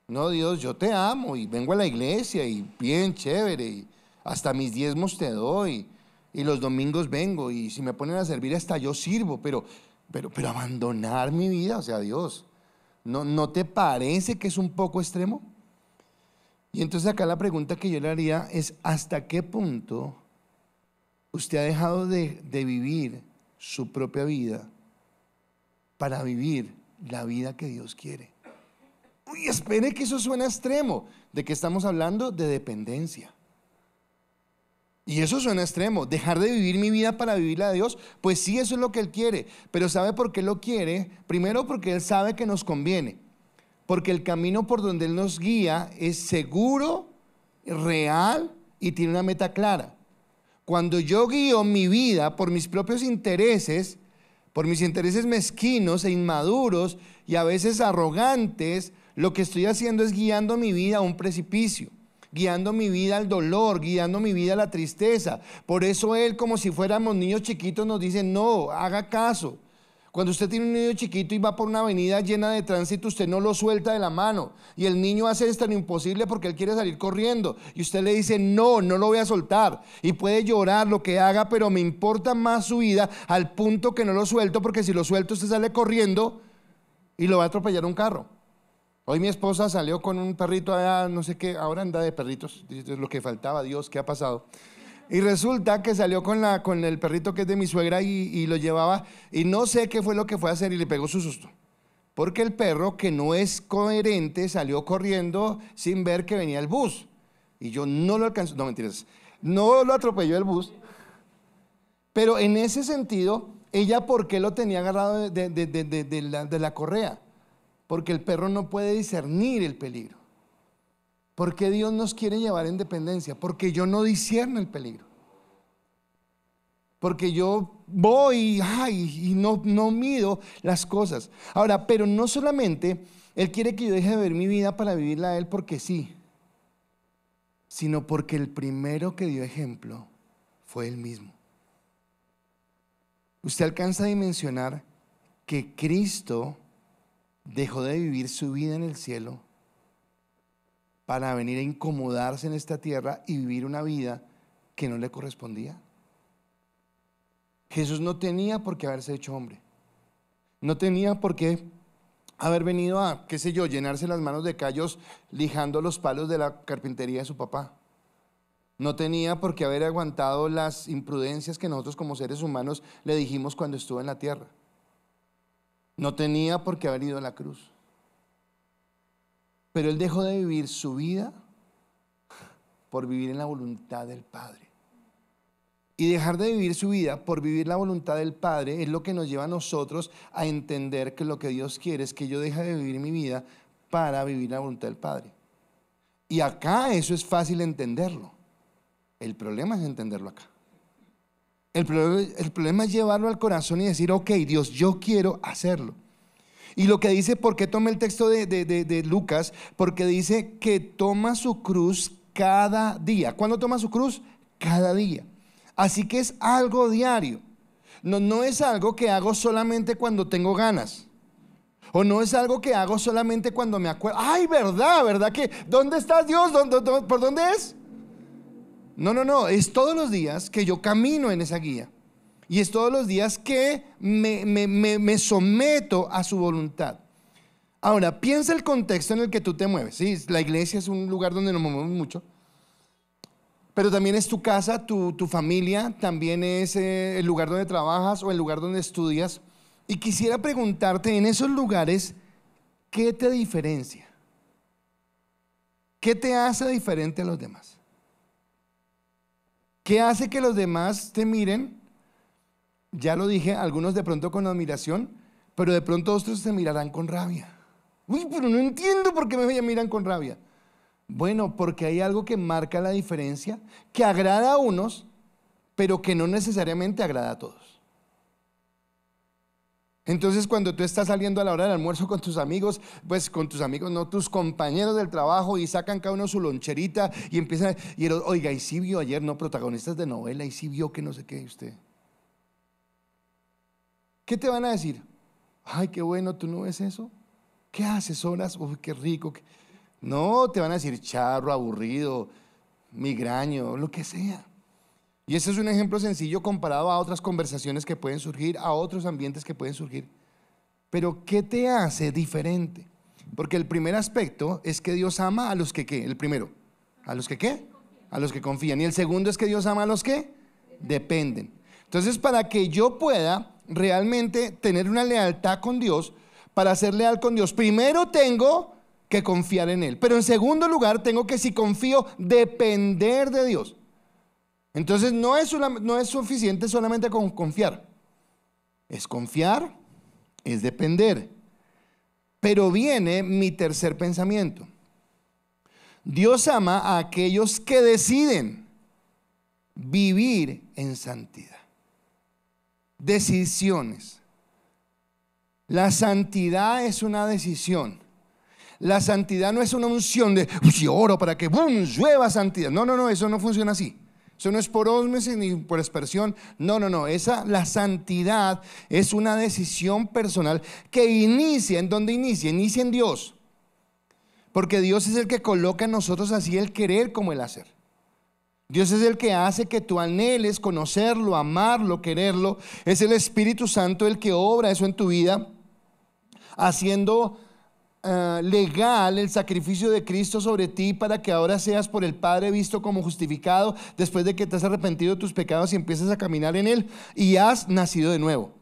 No, Dios, yo te amo y vengo a la iglesia y bien chévere y hasta mis diezmos te doy y los domingos vengo y si me ponen a servir hasta yo sirvo, pero abandonar mi vida, o sea, Dios, ¿no te parece que es un poco extremo? Y entonces acá la pregunta que yo le haría es: ¿hasta qué punto usted ha dejado de vivir su propia vida para vivir la vida que Dios quiere? Uy, espere, que eso suena extremo. ¿De qué estamos hablando? De dependencia. Y eso suena extremo. Dejar de vivir mi vida para vivirla de Dios. Pues sí, eso es lo que Él quiere. Pero ¿sabe por qué lo quiere? Primero, porque Él sabe que nos conviene. Porque el camino por donde Él nos guía es seguro, real y tiene una meta clara. Cuando yo guío mi vida por mis propios intereses, por mis intereses mezquinos e inmaduros y a veces arrogantes, lo que estoy haciendo es guiando mi vida a un precipicio, guiando mi vida al dolor, guiando mi vida a la tristeza. Por eso Él, como si fuéramos niños chiquitos, nos dice: no, haga caso. Cuando usted tiene un niño chiquito y va por una avenida llena de tránsito, usted no lo suelta de la mano. Y el niño hace esto tan imposible porque él quiere salir corriendo. Y usted le dice: no, no lo voy a soltar. Y puede llorar lo que haga, pero me importa más su vida, al punto que no lo suelto, porque si lo suelto usted sale corriendo y lo va a atropellar un carro. Hoy mi esposa salió con un perrito allá, no sé qué, ahora anda de perritos. Es lo que faltaba. Dios, ¿qué ha pasado? Y resulta que salió con el perrito que es de mi suegra y lo llevaba, y no sé qué fue lo que fue a hacer y le pegó su susto. Porque el perro, que no es coherente, salió corriendo sin ver que venía el bus. Y yo no lo alcanzó, no mentiras, no lo atropelló el bus. Pero en ese sentido, ella, ¿por qué lo tenía agarrado de la correa? Porque el perro no puede discernir el peligro. ¿Por qué Dios nos quiere llevar en dependencia? Porque yo no discierno el peligro. Porque yo voy y no mido las cosas. Ahora, pero no solamente Él quiere que yo deje de ver mi vida para vivirla a Él porque sí, sino porque el primero que dio ejemplo fue Él mismo. Usted alcanza a dimensionar que Cristo dejó de vivir su vida en el cielo para venir a incomodarse en esta tierra y vivir una vida que no le correspondía. Jesús no tenía por qué haberse hecho hombre. No tenía por qué haber venido a, qué sé yo, llenarse las manos de callos lijando los palos de la carpintería de su papá. No tenía por qué haber aguantado las imprudencias que nosotros como seres humanos le dijimos cuando estuvo en la tierra. No tenía por qué haber ido a la cruz. Pero Él dejó de vivir su vida por vivir en la voluntad del Padre. Y dejar de vivir su vida por vivir la voluntad del Padre es lo que nos lleva a nosotros a entender que lo que Dios quiere es que yo deje de vivir mi vida para vivir la voluntad del Padre. Y acá eso es fácil entenderlo. El problema es entenderlo acá. El problema es llevarlo al corazón y decir: ok, Dios, yo quiero hacerlo. Y lo que dice, ¿por qué toma el texto de Lucas? Porque dice que toma su cruz cada día. ¿Cuándo toma su cruz? Cada día. Así que es algo diario. No es algo que hago solamente cuando tengo ganas. O no es algo que hago solamente cuando me acuerdo. Ay, ¿verdad que? ¿Dónde está Dios? ¿Por dónde es? No, es todos los días que yo camino en esa guía. Y es todos los días que me someto a su voluntad. Ahora, piensa el contexto en el que tú te mueves. ¿Sí? La iglesia es un lugar donde nos movemos mucho. Pero también es tu casa, tu familia, también es el lugar donde trabajas o el lugar donde estudias. Y quisiera preguntarte, en esos lugares, ¿qué te diferencia? ¿Qué te hace diferente a los demás? ¿Qué hace que los demás te miren? Ya lo dije, algunos de pronto con admiración, pero de pronto otros te mirarán con rabia. Uy, pero no entiendo por qué me miran con rabia. Bueno, porque hay algo que marca la diferencia, que agrada a unos, pero que no necesariamente agrada a todos. Entonces, cuando tú estás saliendo a la hora del almuerzo con tus amigos, pues con tus amigos, no, tus compañeros del trabajo, y sacan cada uno su loncherita y empiezan, oiga, y sí vio ayer, no, protagonistas de novela, y sí vio que no sé qué, usted. ¿Qué te van a decir? Ay, qué bueno, ¿tú no ves eso? ¿Qué haces horas? Uy, qué rico. No, te van a decir charro, aburrido, migraño, lo que sea. Y ese es un ejemplo sencillo comparado a otras conversaciones que pueden surgir, a otros ambientes que pueden surgir. Pero ¿qué te hace diferente? Porque el primer aspecto es que Dios ama a los que, ¿qué? El primero, ¿A los que qué? A los que confían. Y el segundo es que Dios ama a los que dependen. Entonces, para que yo pueda realmente tener una lealtad con Dios, para ser leal con Dios, primero tengo que confiar en Él. Pero en segundo lugar, tengo que, si confío, depender de Dios. Entonces, no es suficiente solamente con confiar. Es confiar, es depender. Pero viene mi tercer pensamiento. Dios ama a aquellos que deciden vivir en santidad. Decisiones. La santidad es una decisión. La santidad no es una unción de yo oro para que ¡bum! Llueva santidad. No, eso no funciona así. Eso no es por ósmosis ni por aspersión. No. La santidad es una decisión personal que inicia. ¿En dónde inicia? Inicia en Dios. Porque Dios es el que coloca en nosotros así el querer como el hacer. Dios es el que hace que tú anheles conocerlo, amarlo, quererlo. Es el Espíritu Santo el que obra eso en tu vida, haciendo legal el sacrificio de Cristo sobre ti para que ahora seas por el Padre visto como justificado después de que te has arrepentido de tus pecados y empiezas a caminar en Él y has nacido de nuevo.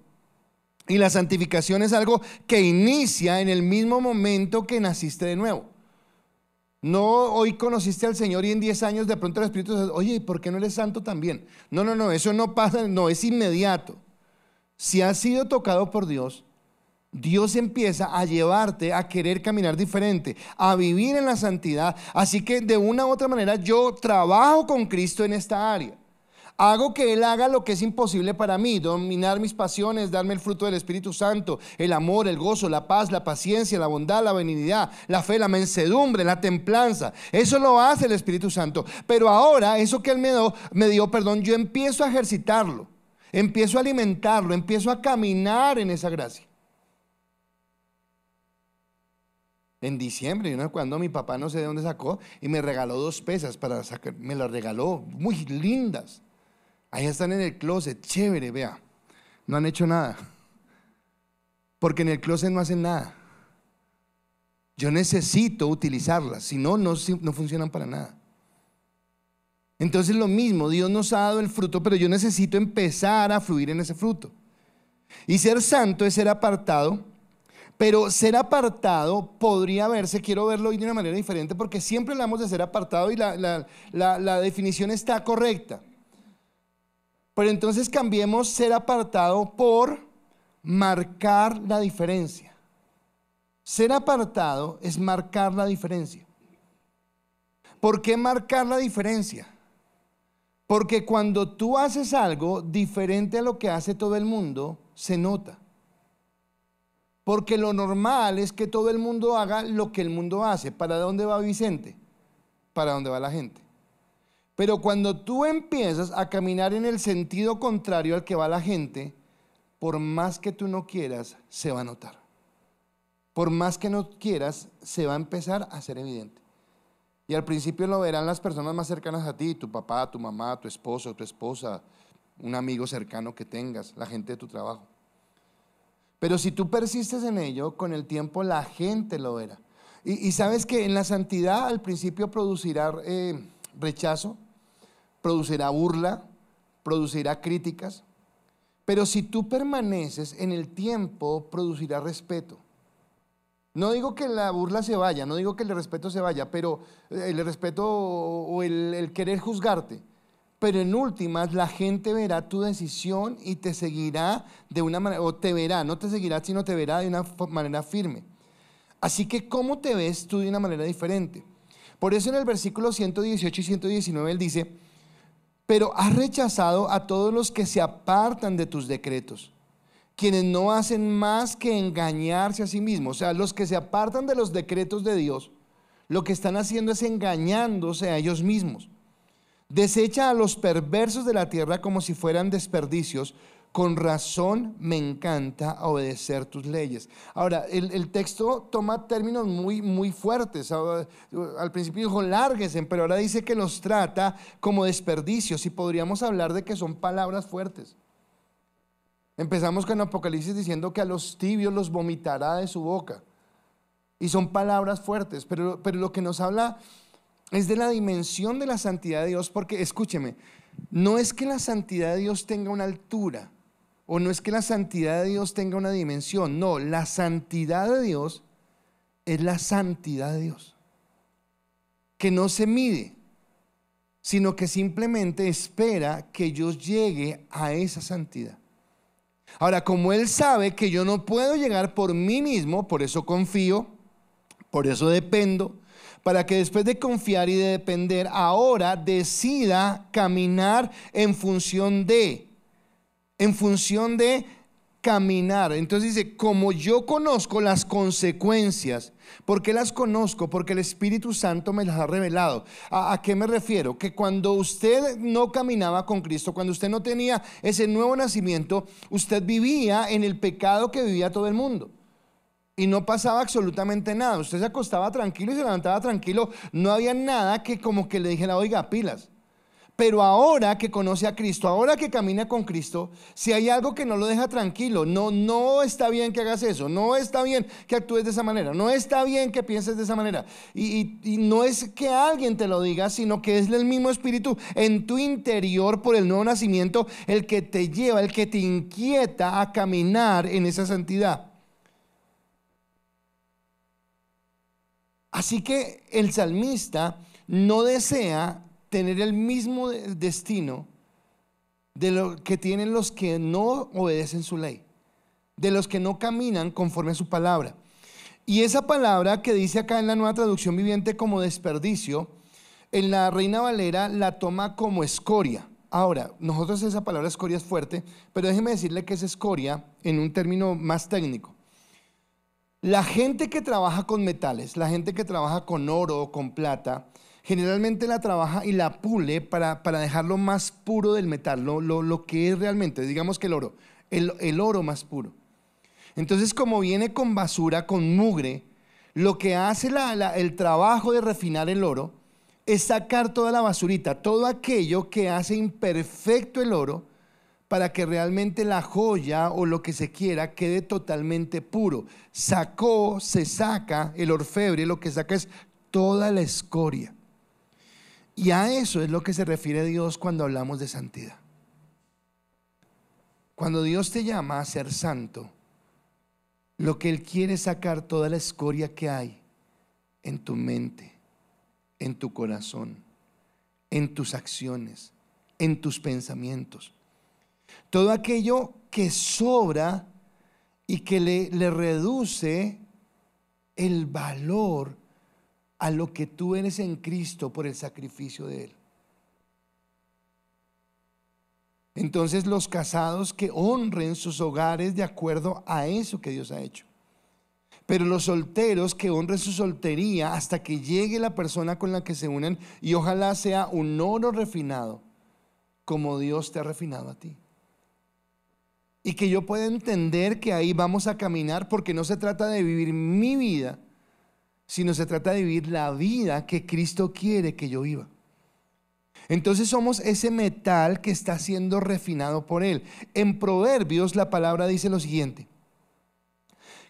Y la santificación es algo que inicia en el mismo momento que naciste de nuevo. No hoy conociste al Señor y en 10 años de pronto el Espíritu dice, oye, ¿por qué no eres santo también? No, eso no pasa, no, es inmediato. Si has sido tocado por Dios, Dios empieza a llevarte a querer caminar diferente, a vivir en la santidad. Así que de una u otra manera yo trabajo con Cristo en esta área. Hago que Él haga lo que es imposible para mí, dominar mis pasiones, darme el fruto del Espíritu Santo, el amor, el gozo, la paz, la paciencia, la bondad, la benignidad, la fe, la mansedumbre, la templanza. Eso lo hace el Espíritu Santo. Pero ahora eso que Él me dio, yo empiezo a ejercitarlo, empiezo a alimentarlo, empiezo a caminar en esa gracia. En diciembre, cuando mi papá no sé de dónde sacó y me regaló 2 pesas para sacar, me las regaló muy lindas. Ahí están en el closet, chévere, vea. No han hecho nada. Porque en el closet no hacen nada. Yo necesito utilizarlas, si no, no funcionan para nada. Entonces lo mismo, Dios nos ha dado el fruto, pero yo necesito empezar a fluir en ese fruto. Y ser santo es ser apartado. Pero ser apartado podría verse, quiero verlo hoy de una manera diferente, porque siempre hablamos de ser apartado y la definición está correcta. Pero entonces cambiemos ser apartado por marcar la diferencia. Ser apartado es marcar la diferencia. ¿Por qué marcar la diferencia? Porque cuando tú haces algo diferente a lo que hace todo el mundo, se nota. Porque lo normal es que todo el mundo haga lo que el mundo hace. ¿Para dónde va Vicente? Para dónde va la gente. Pero cuando tú empiezas a caminar en el sentido contrario al que va la gente, por más que tú no quieras, se va a notar. Por más que no quieras, se va a empezar a ser evidente. Y al principio lo verán las personas más cercanas a ti, tu papá, tu mamá, tu esposo, tu esposa, un amigo cercano que tengas, la gente de tu trabajo. Pero si tú persistes en ello, con el tiempo la gente lo verá. Y sabes que en la santidad al principio producirá rechazo, producirá burla, producirá críticas. Pero si tú permaneces en el tiempo, producirá respeto. No digo que la burla se vaya, no digo que el respeto se vaya, pero el respeto o el querer juzgarte. Pero en últimas la gente verá tu decisión y te seguirá de una manera, o te verá, no te seguirá, sino te verá de una manera firme. Así que ¿cómo te ves tú de una manera diferente? Por eso en el versículo 118 y 119 él dice, pero has rechazado a todos los que se apartan de tus decretos, quienes no hacen más que engañarse a sí mismos. O sea, los que se apartan de los decretos de Dios, lo que están haciendo es engañándose a ellos mismos. Desecha a los perversos de la tierra como si fueran desperdicios. Con razón me encanta obedecer tus leyes. Ahora, el texto toma términos muy fuertes. Al principio dijo lárguense, pero ahora dice que los trata como desperdicios. Y podríamos hablar de que son palabras fuertes. Empezamos con Apocalipsis diciendo que a los tibios los vomitará de su boca. Y son palabras fuertes, pero lo que nos habla es de la dimensión de la santidad de Dios, porque escúcheme, no es que la santidad de Dios tenga una altura, o no es que la santidad de Dios tenga una dimensión, no, la santidad de Dios es la santidad de Dios, que no se mide, sino que simplemente espera que yo llegue a esa santidad. Ahora, como Él sabe que yo no puedo llegar por mí mismo, por eso confío, por eso dependo, para que después de confiar y de depender, ahora decida caminar en función de caminar. Entonces dice, como yo conozco las consecuencias. ¿Por qué las conozco? Porque el Espíritu Santo me las ha revelado. ¿A qué me refiero? Que cuando usted no caminaba con Cristo, cuando usted no tenía ese nuevo nacimiento, usted vivía en el pecado que vivía todo el mundo. Y no pasaba absolutamente nada. Usted se acostaba tranquilo y se levantaba tranquilo. No había nada que como que le dijera, oiga, pilas. Pero ahora que conoce a Cristo, ahora que camina con Cristo, si hay algo que no lo deja tranquilo, no está bien que hagas eso, no está bien que actúes de esa manera, no está bien que pienses de esa manera. Y no es que alguien te lo diga, sino que es el mismo Espíritu en tu interior por el nuevo nacimiento el que te lleva, el que te inquieta a caminar en esa santidad. Así que el salmista no desea tener el mismo destino de lo que tienen los que no obedecen su ley, de los que no caminan conforme a su palabra. Y esa palabra que dice acá en la Nueva Traducción Viviente como desperdicio, en la Reina Valera la toma como escoria. Ahora, nosotros esa palabra escoria es fuerte, pero déjeme decirle que es escoria en un término más técnico. La gente que trabaja con metales, la gente que trabaja con oro o con plata, generalmente la trabaja y la pule para dejarlo más puro del metal, lo que es realmente, digamos que el oro más puro. Entonces, como viene con basura, con mugre, lo que hace el trabajo de refinar el oro es sacar toda la basurita, todo aquello que hace imperfecto el oro, para que realmente la joya o lo que se quiera quede totalmente puro. Se saca el orfebre, lo que saca es toda la escoria. Y a eso es lo que se refiere Dios cuando hablamos de santidad. Cuando Dios te llama a ser santo, lo que Él quiere es sacar toda la escoria que hay en tu mente, en tu corazón, en tus acciones, en tus pensamientos. Todo aquello que sobra y que le reduce el valor a lo que tú eres en Cristo por el sacrificio de Él. Entonces los casados que honren sus hogares de acuerdo a eso que Dios ha hecho. Pero los solteros que honren su soltería hasta que llegue la persona con la que se unen, y ojalá sea un oro refinado como Dios te ha refinado a ti. Y que yo pueda entender que ahí vamos a caminar, porque no se trata de vivir mi vida, sino se trata de vivir la vida que Cristo quiere que yo viva. Entonces somos ese metal que está siendo refinado por Él. En Proverbios la palabra dice lo siguiente: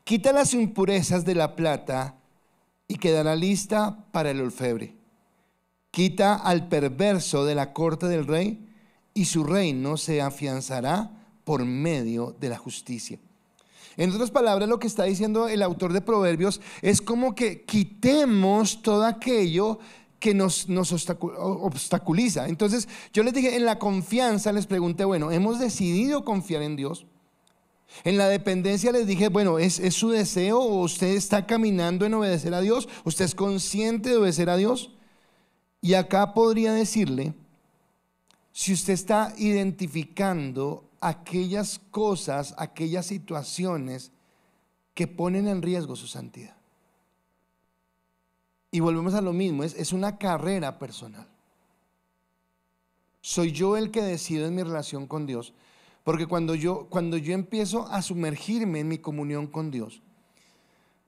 quita las impurezas de la plata y quedará lista para el orfebre. Quita al perverso de la corte del rey y su reino se afianzará por medio de la justicia. En otras palabras, lo que está diciendo el autor de Proverbios es como que quitemos todo aquello que nos obstaculiza. Entonces yo les dije, en la confianza les pregunté, bueno, ¿hemos decidido confiar en Dios? En la dependencia les dije, bueno, ¿es su deseo o usted está caminando en obedecer a Dios? ¿Usted es consciente de obedecer a Dios? Y acá podría decirle, si usted está identificando aquellas cosas, aquellas situaciones que ponen en riesgo su santidad. Y volvemos a lo mismo, es una carrera personal. Soy yo el que decido en mi relación con Dios, porque cuando yo empiezo a sumergirme en mi comunión con Dios,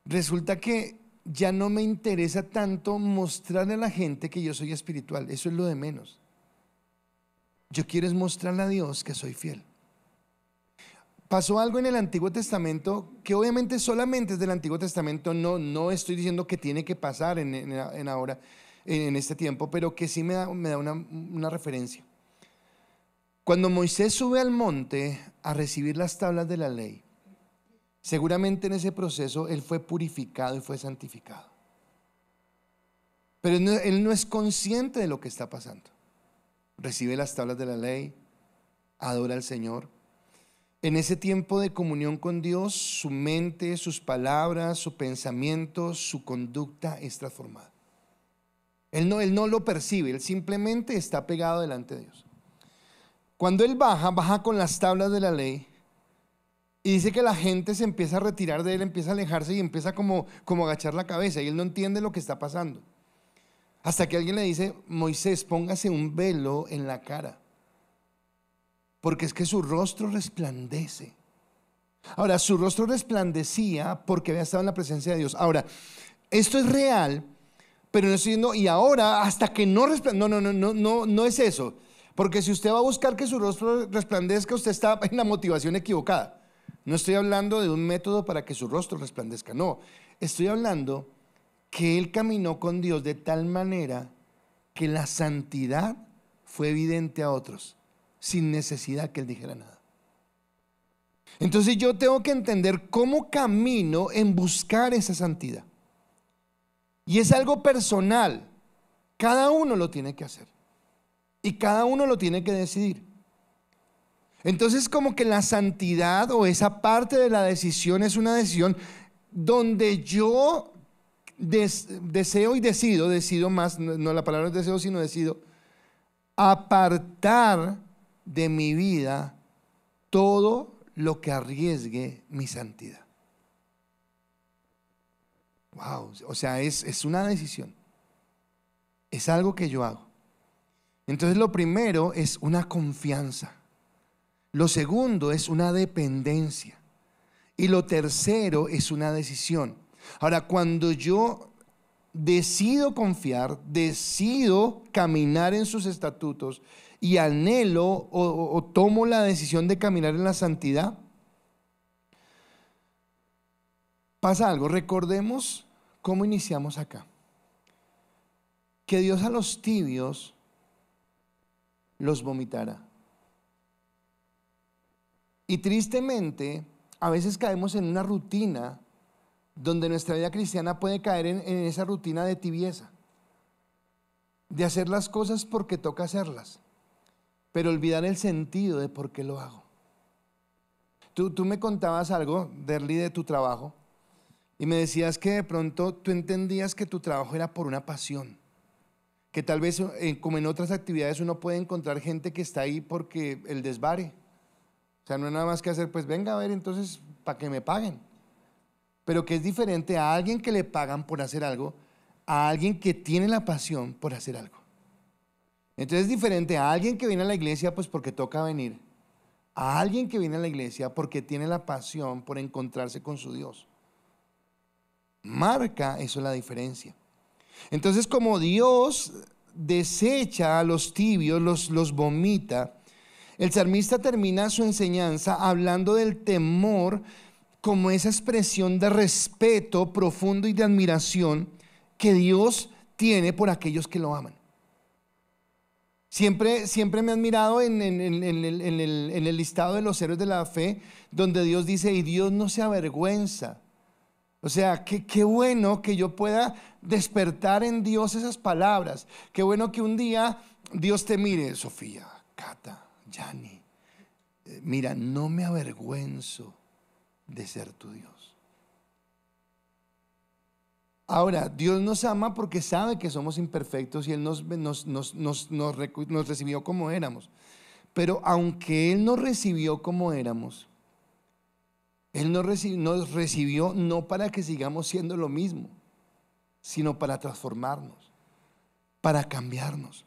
resulta que ya no me interesa tanto mostrarle a la gente que yo soy espiritual. Eso es lo de menos. Yo quiero es mostrarle a Dios que soy fiel. Pasó algo en el Antiguo Testamento que obviamente solamente es del Antiguo Testamento, no estoy diciendo que tiene que pasar en ahora. en este tiempo, pero que sí me da una referencia. Cuando Moisés sube al monte a recibir las tablas de la ley, seguramente en ese proceso él fue purificado y fue santificado. Pero él no es consciente de lo que está pasando. Recibe las tablas de la ley, adora al Señor. En ese tiempo de comunión con Dios, su mente, sus palabras, su pensamiento, su conducta es transformada. Él no lo percibe, él simplemente está pegado delante de Dios. Cuando él baja con las tablas de la ley, y dice que la gente se empieza a retirar de él, empieza a alejarse y empieza como a agachar la cabeza, y él no entiende lo que está pasando. Hasta que alguien le dice: Moisés, póngase un velo en la cara, porque es que su rostro resplandece. Ahora, su rostro resplandecía porque había estado en la presencia de Dios. Ahora, esto es real, pero no estoy diciendo, y ahora hasta que no resplandezca. No es eso. Porque si usted va a buscar que su rostro resplandezca, usted está en la motivación equivocada. No estoy hablando de un método para que su rostro resplandezca, no. Estoy hablando que él caminó con Dios de tal manera que la santidad fue evidente a otros, sin necesidad que él dijera nada. Entonces yo tengo que entender cómo camino en buscar esa santidad. Y es algo personal. Cada uno lo tiene que hacer. Y cada uno lo tiene que decidir. Entonces, como que la santidad o esa parte de la decisión es una decisión donde yo deseo y decido más, no la palabra es deseo, sino decido apartar de mi vida todo lo que arriesgue mi santidad. Wow, o sea, es una decisión. Es algo que yo hago. Entonces lo primero es una confianza. Lo segundo es una dependencia. Y lo tercero es una decisión. Ahora, cuando yo decido confiar, decido caminar en sus estatutos y anhelo o tomo la decisión de caminar en la santidad, pasa algo. Recordemos cómo iniciamos acá. Que Dios a los tibios los vomitara. Y tristemente, a veces caemos en una rutina donde nuestra vida cristiana puede caer en esa rutina de tibieza, de hacer las cosas porque toca hacerlas, pero olvidar el sentido de por qué lo hago. Tú me contabas algo, Derly, de tu trabajo, y me decías que de pronto tú entendías que tu trabajo era por una pasión, que tal vez como en otras actividades uno puede encontrar gente que está ahí porque el desvare. O sea, no hay nada más que hacer, pues venga a ver entonces para que me paguen. Pero que es diferente a alguien que le pagan por hacer algo, a alguien que tiene la pasión por hacer algo. Entonces es diferente a alguien que viene a la iglesia pues porque toca venir, a alguien que viene a la iglesia porque tiene la pasión por encontrarse con su Dios. Marca eso la diferencia. Entonces, como Dios desecha a los tibios, los vomita, el salmista termina su enseñanza hablando del temor como esa expresión de respeto profundo y de admiración que Dios tiene por aquellos que lo aman. Siempre me he admirado en el listado de los héroes de la fe, donde Dios dice: y Dios no se avergüenza. O sea, qué bueno que yo pueda despertar en Dios esas palabras. Qué bueno que un día Dios te mire: Sofía, Cata, Yani, mira, no me avergüenzo de ser tu Dios. Ahora, Dios nos ama porque sabe que somos imperfectos y Él nos recibió como éramos. Pero aunque Él nos recibió como éramos, Él nos recibió no para que sigamos siendo lo mismo, sino para transformarnos, para cambiarnos.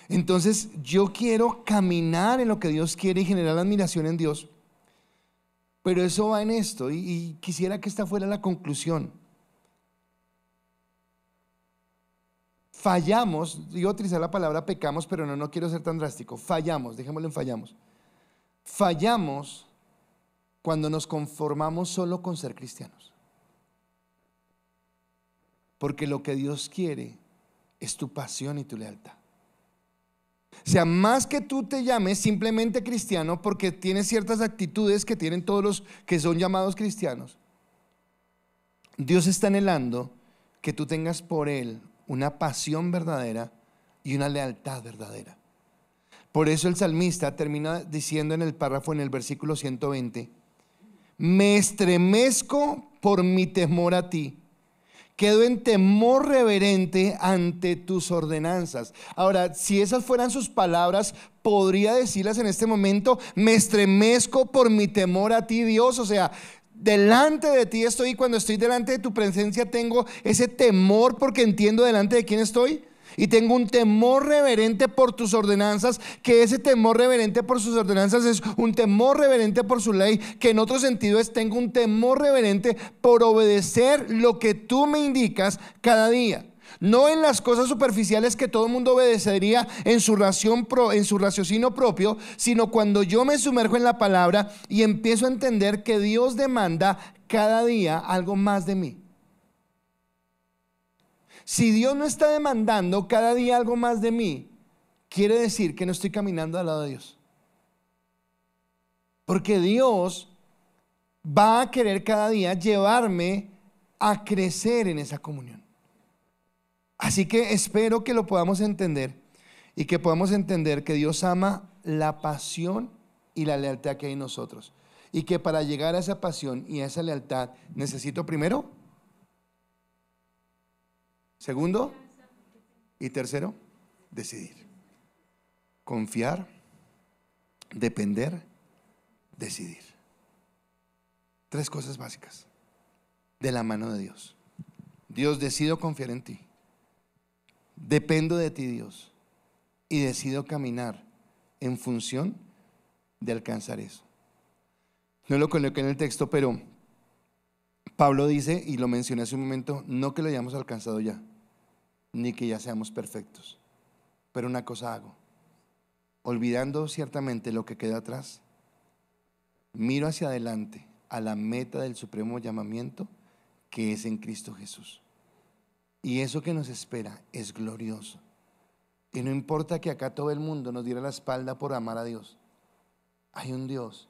Entonces yo quiero caminar en lo que Dios quiere y generar admiración en Dios. Pero eso va en esto, y quisiera que esta fuera la conclusión. Fallamos, iba a utilizar la palabra pecamos, pero no quiero ser tan drástico. Fallamos, dejémoslo en fallamos. Fallamos cuando nos conformamos solo con ser cristianos. Porque lo que Dios quiere es tu pasión y tu lealtad. O sea, más que tú te llames simplemente cristiano porque tienes ciertas actitudes que tienen todos los que son llamados cristianos, Dios está anhelando que tú tengas por Él una pasión verdadera y una lealtad verdadera. Por eso el salmista termina diciendo en el párrafo, en el versículo 120, me estremezco por mi temor a ti, quedo en temor reverente ante tus ordenanzas. Ahora, si esas fueran sus palabras, podría decirlas en este momento, me estremezco por mi temor a ti, Dios. O sea, delante de ti estoy, y cuando estoy delante de tu presencia tengo ese temor porque entiendo delante de quién estoy. Y tengo un temor reverente por tus ordenanzas, que ese temor reverente por sus ordenanzas es un temor reverente por su ley, que en otro sentido es tengo un temor reverente por obedecer lo que tú me indicas cada día. No en las cosas superficiales que todo el mundo obedecería en su raciocinio propio, sino cuando yo me sumerjo en la palabra y empiezo a entender que Dios demanda cada día algo más de mí. Si Dios no está demandando cada día algo más de mí, quiere decir que no estoy caminando al lado de Dios. Porque Dios va a querer cada día llevarme a crecer en esa comunión. Así que espero que lo podamos entender y que podamos entender que Dios ama la pasión y la lealtad que hay en nosotros. Y que para llegar a esa pasión y a esa lealtad necesito primero, segundo y tercero, decidir. Confiar, depender, decidir. 3 cosas básicas de la mano de Dios. Dios, decido confiar en ti. Dependo de ti, Dios, y decido caminar en función de alcanzar eso. No lo coloqué en el texto, pero Pablo dice, y lo mencioné hace un momento, no que lo hayamos alcanzado ya, ni que ya seamos perfectos, pero una cosa hago, olvidando ciertamente lo que queda atrás, miro hacia adelante a la meta del supremo llamamiento que es en Cristo Jesús. Y eso que nos espera es glorioso. Y no importa que acá todo el mundo nos diera la espalda por amar a Dios, hay un Dios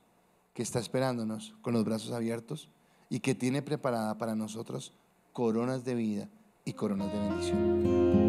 que está esperándonos con los brazos abiertos y que tiene preparada para nosotros coronas de vida y coronas de bendición.